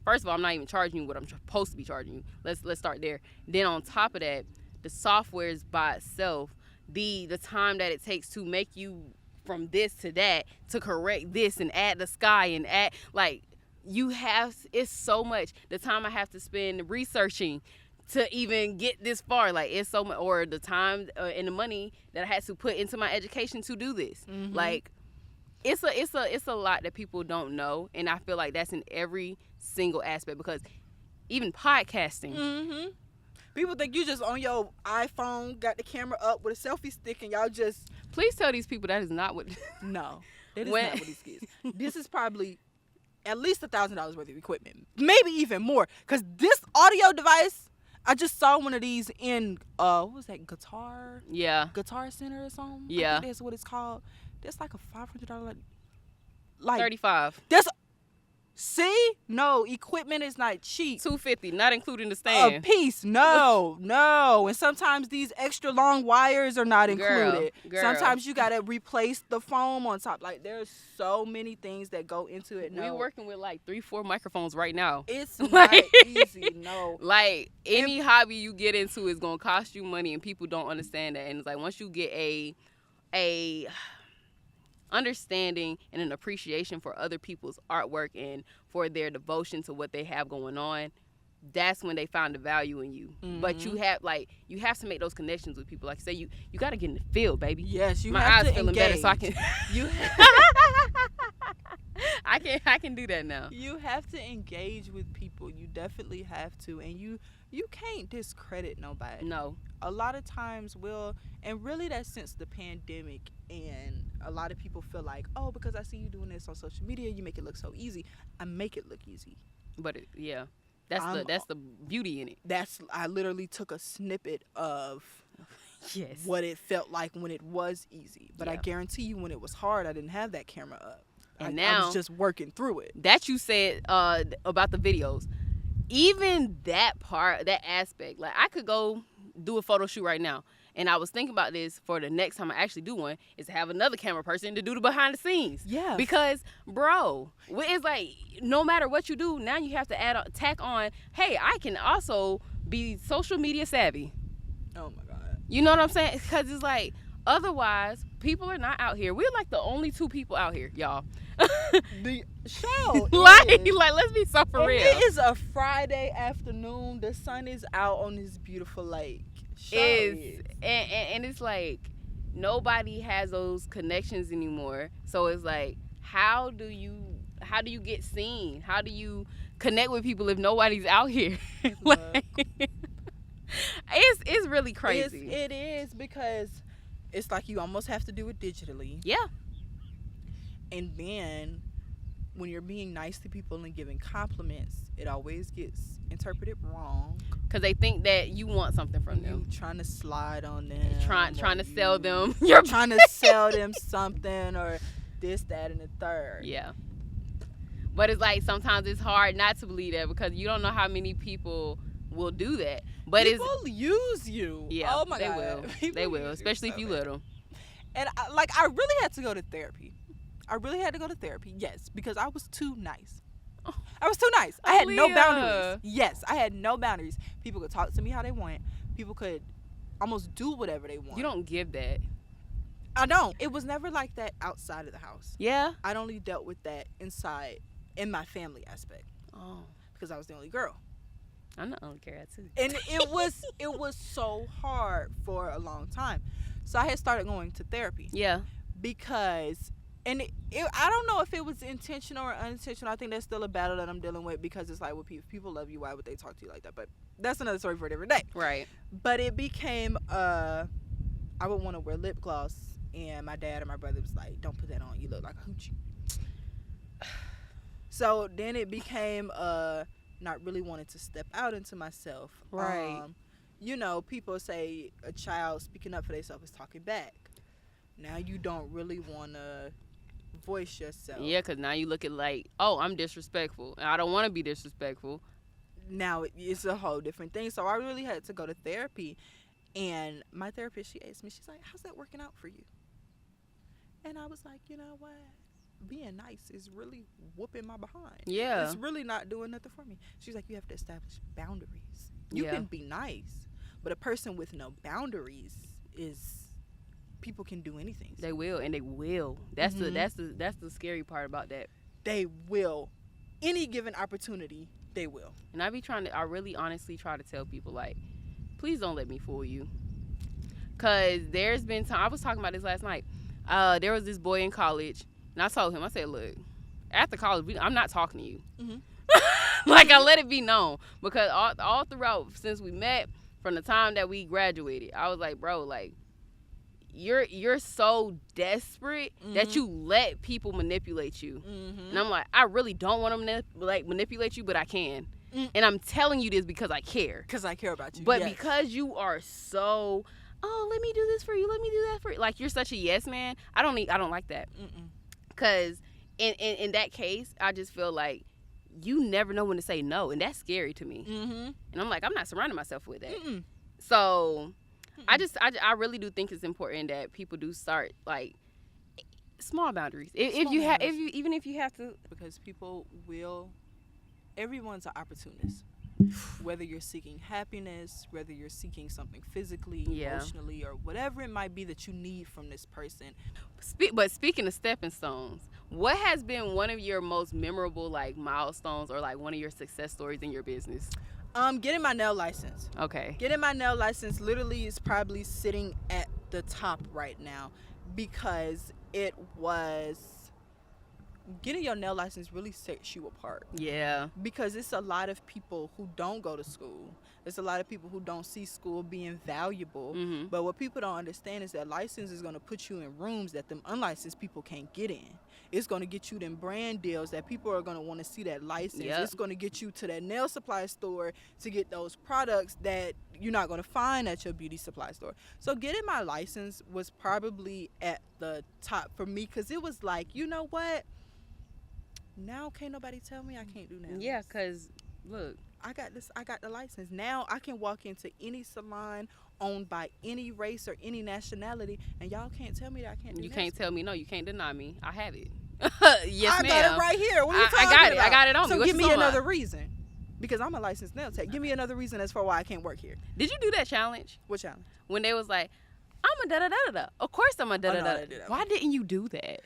first of all, I'm not even charging you what I'm supposed to be charging you. Let's start there. Then on top of that, the software is by itself. The time that it takes to make you from this to that, to correct this and add the sky and add, it's so much. The time I have to spend researching to even get this far, it's so much, or the time and the money that I had to put into my education to do this. It's a lot that people don't know, and I feel like that's in every single aspect, because even podcasting. People think you just on your iPhone, got the camera up with a selfie stick, and y'all just... Please tell these people that is not what... No, that is not what this is. This is probably at least $1,000 worth of equipment. Maybe even more. Because this audio device, I just saw one of these in, what was that, Guitar? Yeah. Guitar Center or something? Yeah. I think that's what it's called. That's like a $500... $35. That's... See? No, equipment is not cheap. $250, not including the stand. A piece. No. And sometimes these extra long wires are not included. Girl. Sometimes you got to replace the foam on top. There's so many things that go into it. No. We're working with 3-4 microphones right now. It's not easy, no. Any hobby you get into is going to cost you money, and people don't understand that. And it's once you get a understanding and an appreciation for other people's artwork and for their devotion to what they have going on, that's when they find the value in you. But you have to make those connections with people. Like you say, you got to get in the field, baby. Yes, you my have eyes to feeling engage. better, so I can do that now. You have to engage with people. You definitely have to, and you can't discredit nobody. No. A lot of times and really that's since the pandemic, and a lot of people feel like, oh, because I see you doing this on social media, you make it look so easy. I make it look easy. But that's the beauty in it. I literally took a snippet of yes, what it felt like when it was easy. But I guarantee you, when it was hard, I didn't have that camera up. And now I was just working through it. That you said about the videos. Even that part, that aspect, I could go do a photo shoot right now, and I was thinking about this for the next time I actually do one, is to have another camera person to do the behind the scenes. Yeah. Because, bro, it's no matter what you do, now you have to tack on, hey, I can also be social media savvy. Oh my God. You know what I'm saying? Because it's otherwise, people are not out here. We're like the only two people out here, y'all. The show like let's be so for real. It is a Friday afternoon. The sun is out on this beautiful lake. And it's like nobody has those connections anymore. So it's like, how do you get seen? How do you connect with people if nobody's out here? Like, it's really crazy. It is, because it's like you almost have to do it digitally. Yeah. And then when you're being nice to people and giving compliments, it always gets interpreted wrong. Because they think that you want something from them. You trying to slide on them. Trying to sell them. You're trying to sell them something, or this, that, and the third. Yeah. But it's like sometimes it's hard not to believe that, because you don't know how many people will do that. But people use you. Yeah, oh my they God. will. They will, especially if you little. And I really had to go to therapy. Yes, because I was too nice. I was too nice. I had no boundaries. Yes, I had no boundaries. People could talk to me how they want. People could almost do whatever they want. You don't give that. I don't. It was never like that outside of the house. Yeah. I only dealt with that inside, in my family aspect. Oh. Because I was the only girl. I'm the only girl too. And it was so hard for a long time. So I had started going to therapy. Yeah. Because, and I don't know if it was intentional or unintentional. I think that's still a battle that I'm dealing with, because it's like, well, people love you, why would they talk to you like that? But that's another story for a different day. Right. But it became, I would want to wear lip gloss, and my dad and my brother was like, don't put that on, you look like a hoochie. So then it became not really wanting to step out into myself. Right. People say a child speaking up for themselves is talking back. Now you don't really want to voice yourself. Yeah, because now you look at like, oh, I'm disrespectful. I don't want to be disrespectful. Now it's a whole different thing. So I really had to go to therapy. And my therapist, she asked me, she's like, how's that working out for you? And I was like, you know what? Being nice is really whooping my behind. Yeah. It's really not doing nothing for me. She's like, you have to establish boundaries. You can be nice, but a person with no boundaries is, people can do anything. They will, and they will. That's the scary part about that. They will. Any given opportunity, they will. And I really honestly try to tell people, like, please don't let me fool you. Because there's been time, I was talking about this last night. There was this boy in college, and I told him, I said, look, after college, I'm not talking to you. Mm-hmm. Like, I let it be known. Because all throughout, since we met, from the time that we graduated, I was like, bro, like, you're so desperate that you let people manipulate you. Mm-hmm. And I'm like, I really don't want to manipulate you, but I can. And I'm telling you this because I care. Because I care about you. But because you are so, oh, let me do this for you, let me do that for you. Like, you're such a yes man. I don't like that. Because in that case, I just feel like you never know when to say no, and that's scary to me. Mm-hmm. And I'm like, I'm not surrounding myself with that. So I really do think it's important that people do start, like, small boundaries. Even if you have to, because people will. Everyone's an opportunist. Whether you're seeking happiness, whether you're seeking something physically, emotionally, or whatever it might be that you need from this person. But speaking of stepping stones, what has been one of your most memorable, like, milestones, or like one of your success stories in your business? Getting my nail license. Okay. Getting my nail license literally is probably sitting at the top right now, because it was, getting your nail license really sets you apart. Yeah. Because it's a lot of people who don't go to school. It's a lot of people who don't see school being valuable. Mm-hmm. But what people don't understand is that license is going to put you in rooms that them unlicensed people can't get in. It's going to get you them brand deals that people are going to want to see that license. Yep. It's going to get you to that nail supply store to get those products that you're not going to find at your beauty supply store. So getting my license was probably at the top for me, because it was like, you know what? Now can't nobody tell me I can't do nails. Yeah, because look, I got the license. Now I can walk into any salon owned by any race or any nationality, and y'all can't tell me that I can't do nails. You can't tell me no. You can't deny me. I have it. Yes, ma'am. I got it right here. What are you talking about? I got it on me. So give me another reason, because I'm a licensed nail tech. Give me another reason as for why I can't work here. Did you do that challenge? What challenge? When they was like, I'm a da-da-da-da-da. Of course I'm a da-da-da-da. Why didn't you do that?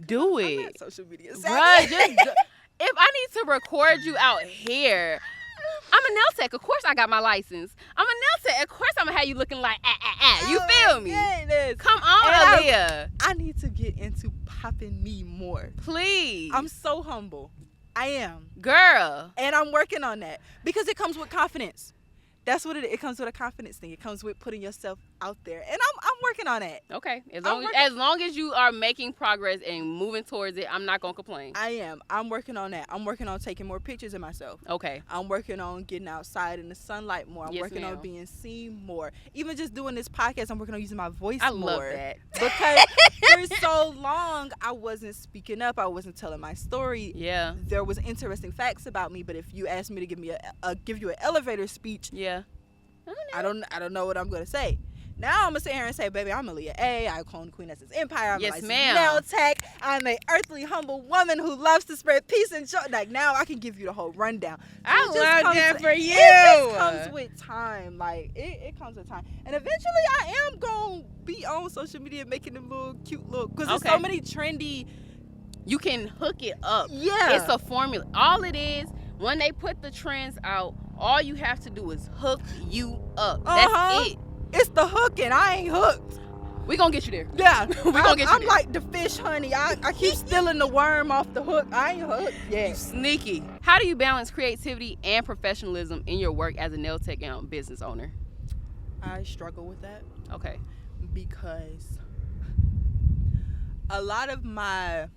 Do it. I'm not social media Bruh, savvy. if I need to record you out here, I'm a nail tech. Of course I got my license. I'm a nail tech. Of course I'm gonna have you looking like You feel me? Goodness. Come on, Aaliyah. I need to get into popping me more. Please. I'm so humble. I am. Girl. And I'm working on that because it comes with confidence. That's what it comes with, a confidence thing. It comes with putting yourself out there. And I'm working on that. Okay. As long as you are making progress and moving towards it, I'm not going to complain. I am. I'm working on that. I'm working on taking more pictures of myself. Okay. I'm working on getting outside in the sunlight more. I'm working on being seen more. Even just doing this podcast, I'm working on using my voice more. I love that. Because for so long, I wasn't speaking up. I wasn't telling my story. Yeah. There was interesting facts about me, but if you asked me to give you an elevator speech, yeah. I don't know what I'm gonna say. Now I'm gonna sit here and say, baby, I'm Aaliyah A. I own Queen Essence Empire. I'm yes, a ma'am. nail tech. I'm a earthly, humble woman who loves to spread peace and joy. Like now, I can give you the whole rundown. So I love that for you. It just comes with time. Like it comes with time, and eventually, I am gonna be on social media making them little cute look because there's so many trendy. You can hook it up. Yeah, it's a formula. All it is, when they put the trends out, all you have to do is hook you up. That's it. It's the hooking. I ain't hooked. We gonna get you there. Yeah, we gonna get you I'm there. like the fish, honey. I keep stealing the worm off the hook. I ain't hooked yet. You sneaky. How do you balance creativity and professionalism in your work as a nail tech and business owner? I struggle with that. Okay. Because a lot of my,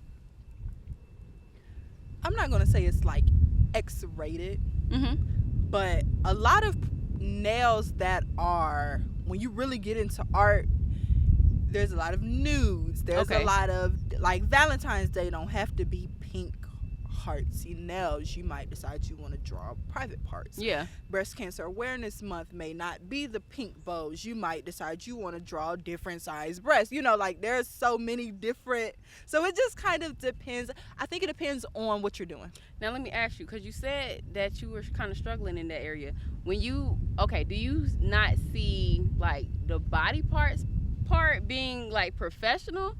I'm not gonna say it's like X-rated, but a lot of nails that are, when you really get into art, there's a lot of nudes. There's a lot of, like, Valentine's Day don't have to be pink heartsy nails. You might decide you want to draw private parts. Yeah. Breast Cancer Awareness Month may not be the pink bows. You might decide you want to draw different size breasts. You know, like, there's so many different, so it just kind of depends. I think it depends on what you're doing. Now let me ask you, because you said that you were kind of struggling in that area. When you, do you not see, like, the body part being, like, professional?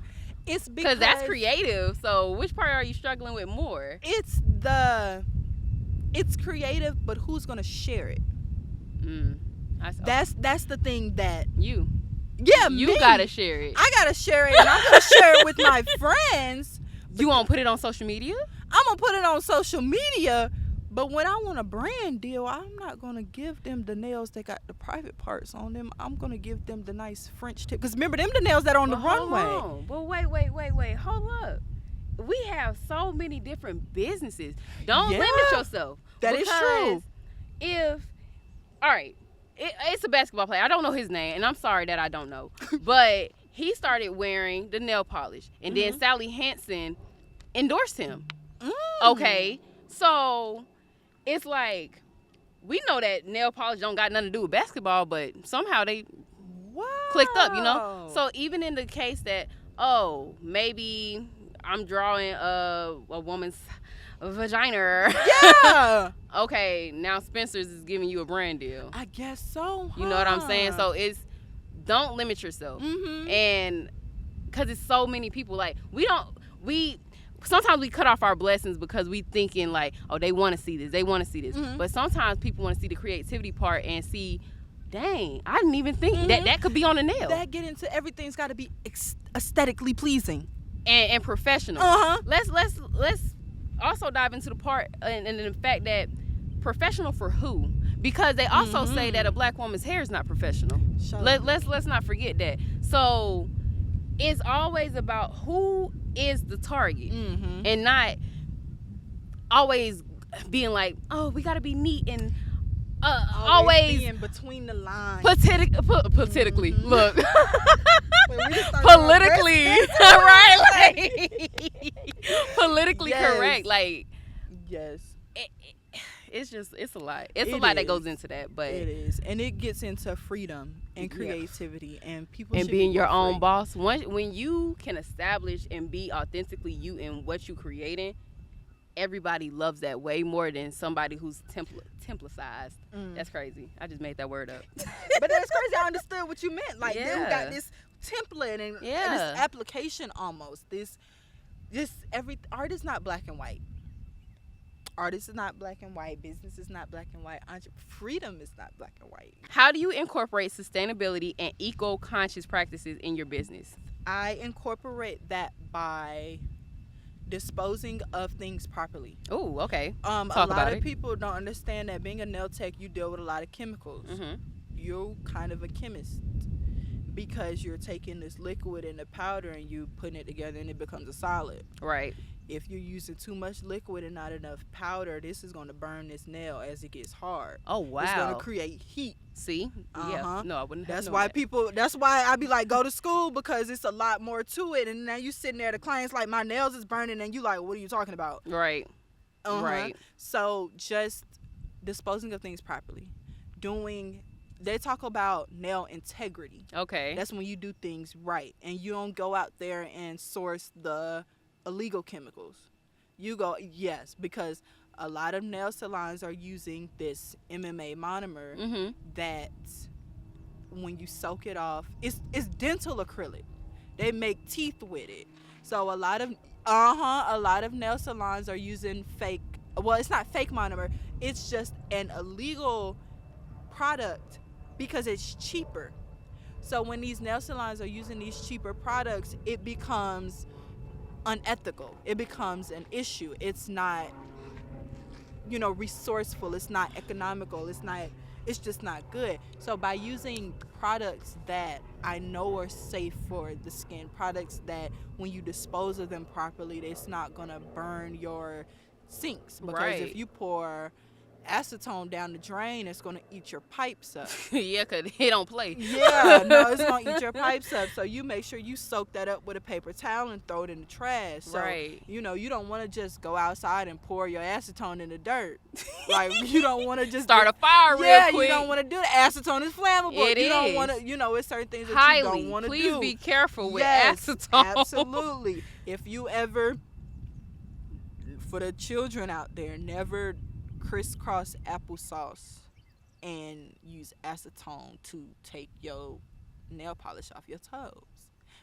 It's because that's creative. So which part are you struggling with more? It's creative, but who's gonna share it? That's the thing that you me. Gotta share it. I gotta share it, and I'm gonna share it with my friends. You won't put it on social media? I'm gonna put it on social media. But when I want a brand deal, I'm not going to give them the nails that got the private parts on them. I'm going to give them the nice French tip. Because remember, them the nails that are on the runway. But wait. Hold up. We have so many different businesses. Don't limit yourself. That is true. It's a basketball player. I don't know his name, and I'm sorry that I don't know. But he started wearing the nail polish. And then Sally Hansen endorsed him. Okay. So it's like, we know that nail polish don't got nothing to do with basketball, but somehow they clicked up, you know? So even in the case that, maybe I'm drawing a woman's vagina. Yeah. Okay, now Spencer's is giving you a brand deal. I guess so. You know what I'm saying? So don't limit yourself. And because it's so many people, like, sometimes we cut off our blessings because we thinking like, they want to see this. But sometimes people want to see the creativity part and see, dang, I didn't even think that could be on a nail. That get into everything's got to be aesthetically pleasing and professional. Let's also dive into the part and the fact that professional for who, because they also say that a black woman's hair is not professional. Let's not forget that. So it's always about who is the target and not always being like, we gotta be neat and always being between the lines. Politically, look. Politically, right? Like, politically correct. Like, yes. It's a lot. It's a lot that goes into that, but it is, and it gets into freedom and creativity and people and being your own boss. When you can establish and be authentically you in what you creating, everybody loves that way more than somebody who's templicized. That's crazy. I just made that word up. But that's crazy. I understood what you meant. Like, Yeah. they got this template and this application almost. This every art is not black and white. Art is not black and white. Business is not black and white. Freedom is not black and white. How do you incorporate sustainability and eco-conscious practices in your business? I incorporate that by disposing of things properly. Oh, okay. A lot of people don't understand that being a nail tech, you deal with a lot of chemicals. You're kind of a chemist because you're taking this liquid and the powder and you putting it together and it becomes a solid. Right. If you're using too much liquid and not enough powder, this is going to burn this nail as it gets hard. Oh, wow. It's going to create heat. See? Yeah. No, I wouldn't have known that. That's why I be like, go to school, because it's a lot more to it. And now you sitting there, the client's like, my nails is burning, and you like, what are you talking about? Right. Right. So just disposing of things properly. They talk about nail integrity. Okay. That's when you do things right. And you don't go out there and source the illegal chemicals. You go, yes, because a lot of nail salons are using this MMA monomer that when you soak it off, it's dental acrylic. They make teeth with it. So a lot of nail salons are using fake, well, it's not fake monomer, it's just an illegal product because it's cheaper. So when these nail salons are using these cheaper products, it becomes unethical. It becomes an issue. It's not, resourceful. It's not economical. It's just not good. So by using products that I know are safe for the skin, products that when you dispose of them properly, it's not gonna burn your sinks. Because if you pour acetone down the drain, it's going to eat your pipes up. Yeah, because it don't play. Yeah, no, it's going to eat your pipes up. So you make sure you soak that up with a paper towel and throw it in the trash. So, you don't want to just go outside and pour your acetone in the dirt. Like, you don't want to just start a fire real quick. Yeah, you don't want to do that. Acetone is flammable. You don't want to, it's certain things that you don't want to do. Please be careful with acetone. Absolutely. If you ever, for the children out there, never crisscross applesauce and use acetone to take your nail polish off your toes,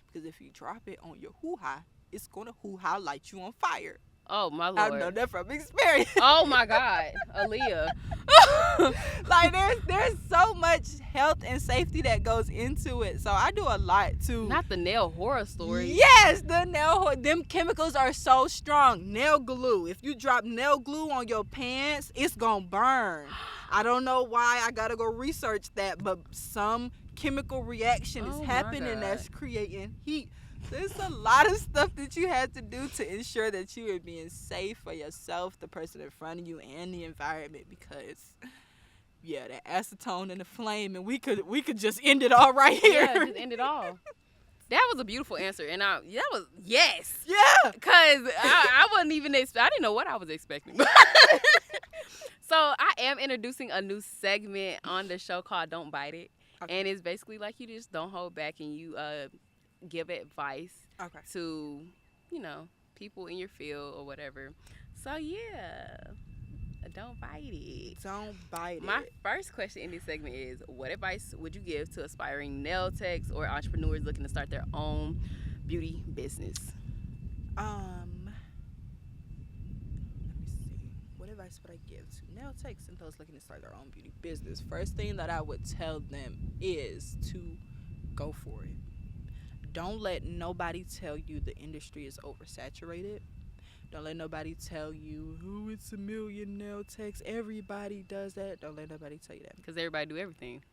because if you drop it on your hoo-ha, it's gonna hoo-ha light you on fire. Oh my Lord. I know that from experience. Oh my God, Aaliyah. Like there's so much health and safety that goes into it. So I do a lot to. Not the nail horror story. Yes, them chemicals are so strong. Nail glue. If you drop nail glue on your pants, it's gonna burn. I don't know why. I gotta go research that, but some chemical reaction is happening that's creating heat. There's a lot of stuff that you have to do to ensure that you are being safe for yourself, the person in front of you, and the environment. Because, the acetone and the flame, and we could just end it all right here. Yeah, just end it all. That was a beautiful answer, and that was yes. Yeah. Because I wasn't even I didn't know what I was expecting. So I am introducing a new segment on the show called "Don't Bite It," and it's basically like you just don't hold back and you give advice to, people in your field or whatever. So, don't bite it. Don't bite it. My first question in this segment is, what advice would you give to aspiring nail techs or entrepreneurs looking to start their own beauty business? Let me see. What advice would I give to nail techs and those looking to start their own beauty business? First thing that I would tell them is to go for it. Don't let nobody tell you the industry is oversaturated. Don't let nobody tell you, it's a million nail techs. Everybody does that. Don't let nobody tell you that. Because everybody do everything.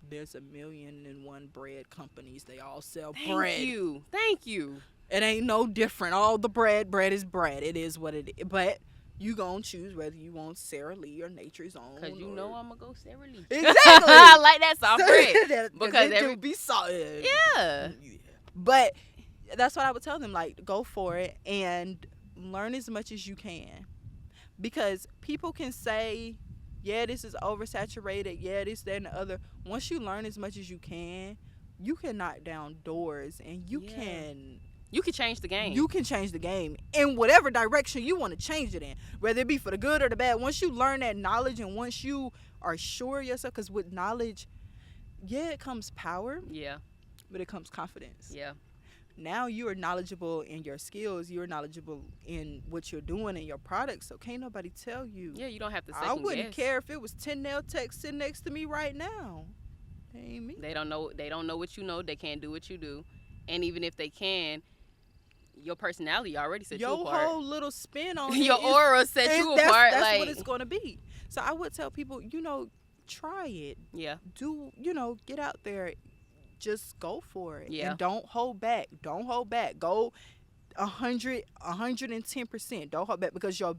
There's 1,000,001 bread companies. They all sell bread. Thank you. It ain't no different. All the bread is bread. It is what it is. But you gonna choose whether you want Sara Lee or Nature's Own. Because I'm going to go Sara Lee. Exactly. I like that soft bread. Because it do be solid. Yeah. But that's what I would tell them, like, go for it and learn as much as you can. Because people can say, this is oversaturated, this, that, and the other. Once you learn as much as you can knock down doors and you can You can change the game. You can change the game in whatever direction you want to change it in, whether it be for the good or the bad. Once you learn that knowledge and once you are sure of yourself, because with knowledge, yeah, it comes power. Yeah. But it comes confidence. Yeah. Now you are knowledgeable in your skills. You're knowledgeable in what you're doing in your products. So can't nobody tell you. Yeah, you don't have to second I wouldn't guess. care if it was 10 nail techs sitting next to me right now. That ain't me. They don't know what you know. They can't do what you do. And even if they can, your personality already set you apart. Your whole little spin on your aura set you apart. That's what it's going to be. So I would tell people, try it. Yeah. Get out there. Just go for it. Yeah. And don't hold back. Don't hold back. Go 110%. Don't hold back, because your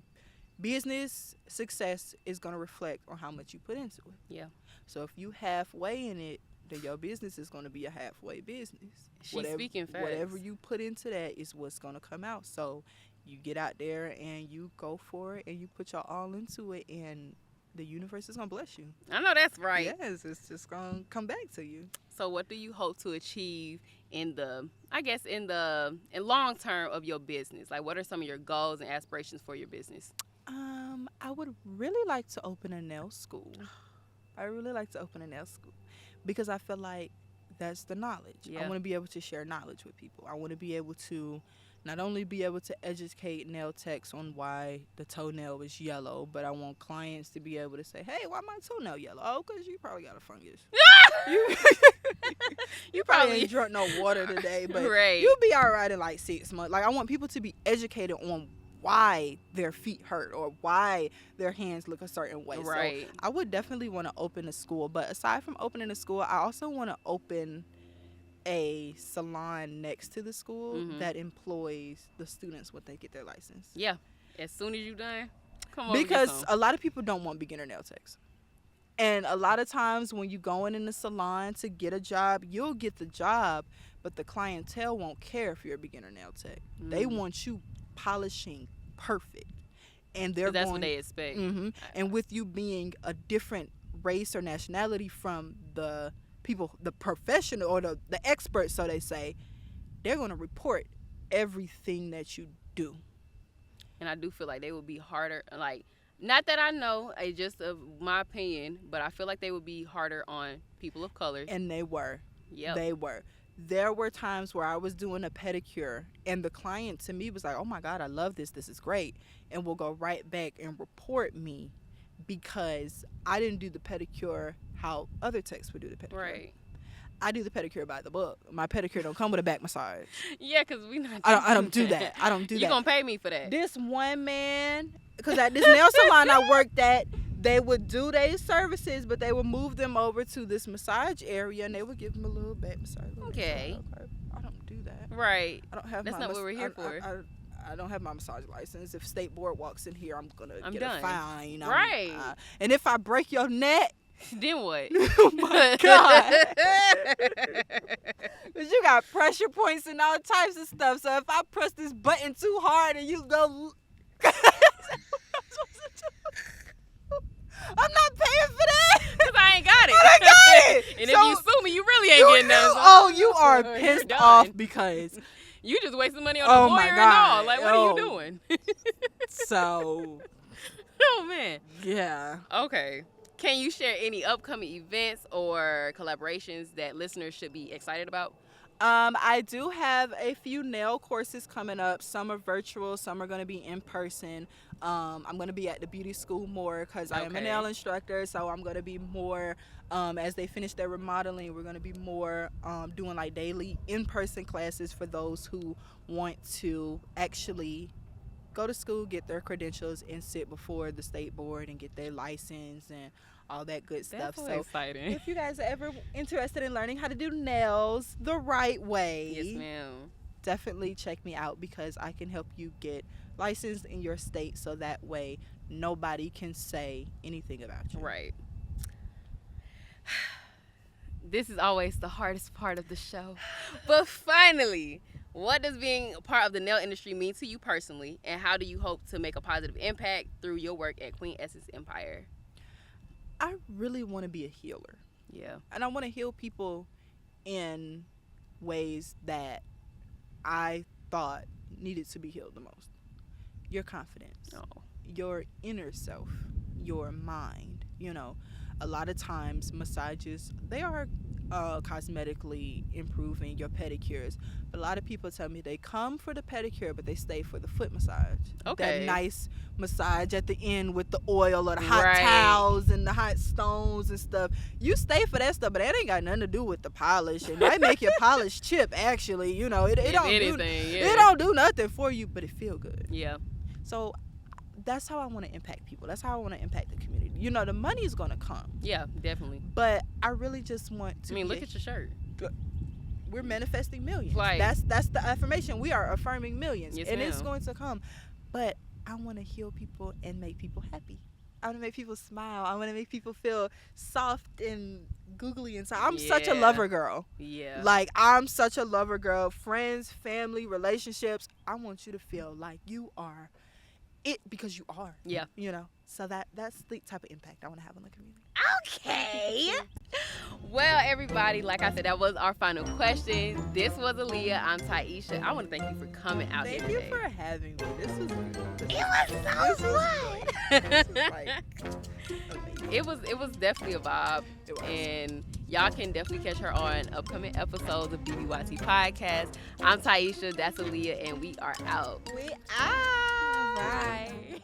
business success is going to reflect on how much you put into it. Yeah. So if you halfway in it, then your business is going to be a halfway business. She's speaking fast. Whatever you put into that is what's going to come out. So you get out there and you go for it and you put your all into it, and the universe is going to bless you. I know that's right. Yes, it's just going to come back to you. So what do you hope to achieve in long term of your business? Like, what are some of your goals and aspirations for your business? I would really like to open a nail school. Because I feel like that's the knowledge. Yeah. I want to be able to share knowledge with people. I want to be able to not only be able to educate nail techs on why the toenail is yellow, but I want clients to be able to say, hey, why my toenail yellow? Oh, because you probably got a fungus. you probably ain't drunk no water today, but right. You'll be all right in like 6 months. Like, I want people to be educated on why their feet hurt or why their hands look a certain way. Right. So I would definitely want to open a school. But aside from opening a school, I also want to open a salon next to the school that employs the students when they get their license. Yeah. As soon as you're done, come on. Because a lot of people don't want beginner nail techs. And a lot of times when you go in the salon to get a job, you'll get the job, but the clientele won't care if you're a beginner nail tech. They want you polishing perfect. And that's what they expect. And with you being a different race or nationality from the people, the professional or the experts, so they say, they're going to report everything that you do. And I do feel like they would be harder, like, not that I know, it's just of my opinion, but I feel like they would be harder on people of color. And they were. Yeah. They were. There were times where I was doing a pedicure and the client to me was like, oh my God, I love this. This is great. And will go right back and report me because I didn't do the pedicure how other techs would do the pedicure. Right. I do the pedicure by the book. My pedicure don't come with a back massage. Yeah, because we not. I don't do that. I don't do that. You gonna pay me for that? This one man, because at this nail salon I worked at, they would do their services, but they would move them over to this massage area and they would give them a little back massage. Okay. I don't do that. Right. I don't have. That's not what we're here for. I don't have my massage license. If State Board walks in here, I'm get done. a fine. Right. And if I break your neck, then what? oh my God. Because you got pressure points and all types of stuff. So if I press this button too hard and you go, I'm not paying for that. Because I ain't got it. I got it. And So if you sue me, you really ain't getting nothing. Oh, you are pissed off because you just wasting money on a lawyer and all. Like, what are you doing? So. Oh, man. Yeah. Okay. Can you share any upcoming events or collaborations that listeners should be excited about? I do have a few nail courses coming up. Some are virtual, some are going to be in person. I'm going to be at the beauty school more because I am a nail instructor, so I'm going to be more, as they finish their remodeling, we're going to be more doing like daily in-person classes for those who want to actually go to school, get their credentials, and sit before the state board and get their license and all that good stuff. That's so exciting. if you guys are ever interested in learning how to do nails the right way, yes, ma'am, definitely check me out because I can help you get licensed in your state so that way nobody can say anything about you. Right. This is always the hardest part of the show. But finally, what does being a part of the nail industry mean to you personally, and how do you hope to make a positive impact through your work at Queen Essence Empire? I really want to be a healer. Yeah. And I want to heal people in ways that I thought needed to be healed the most? Your confidence, your inner self, your mind. A lot of times massages, they are cosmetically improving, your pedicures, but a lot of people tell me they come for the pedicure but they stay for the foot massage. Okay. That nice massage at the end with the oil or the hot towels and the hot stones and stuff. You stay for that stuff, but that ain't got nothing to do with the polish. It might make your polish chip, actually. It don't do nothing for you, but it feel good. Yeah. So that's how I want to impact people. That's how I want to impact the community. The money is going to come. Yeah, definitely. But I really just want to. Look at your shirt. We're manifesting millions. Like, that's the affirmation. We are affirming millions. Yes, and ma'am. It's going to come. But I want to heal people and make people happy. I want to make people smile. I want to make people feel soft and googly inside. I'm such a lover girl. Yeah. Like, I'm such a lover girl. Friends, family, relationships. I want you to feel like you are it because you are. Yeah. So that's the type of impact I want to have on the community. Okay. Well, everybody, like I said, that was our final question. This was Aaliyah. I'm Taisha. I want to thank you for coming out here today. Thank you for having me. This was good. It was so fun. This was like amazing. It was definitely a vibe. It was. And y'all can definitely catch her on upcoming episodes of BBYT Podcast. I'm Taisha. That's Aaliyah. And we are out. We out. Bye.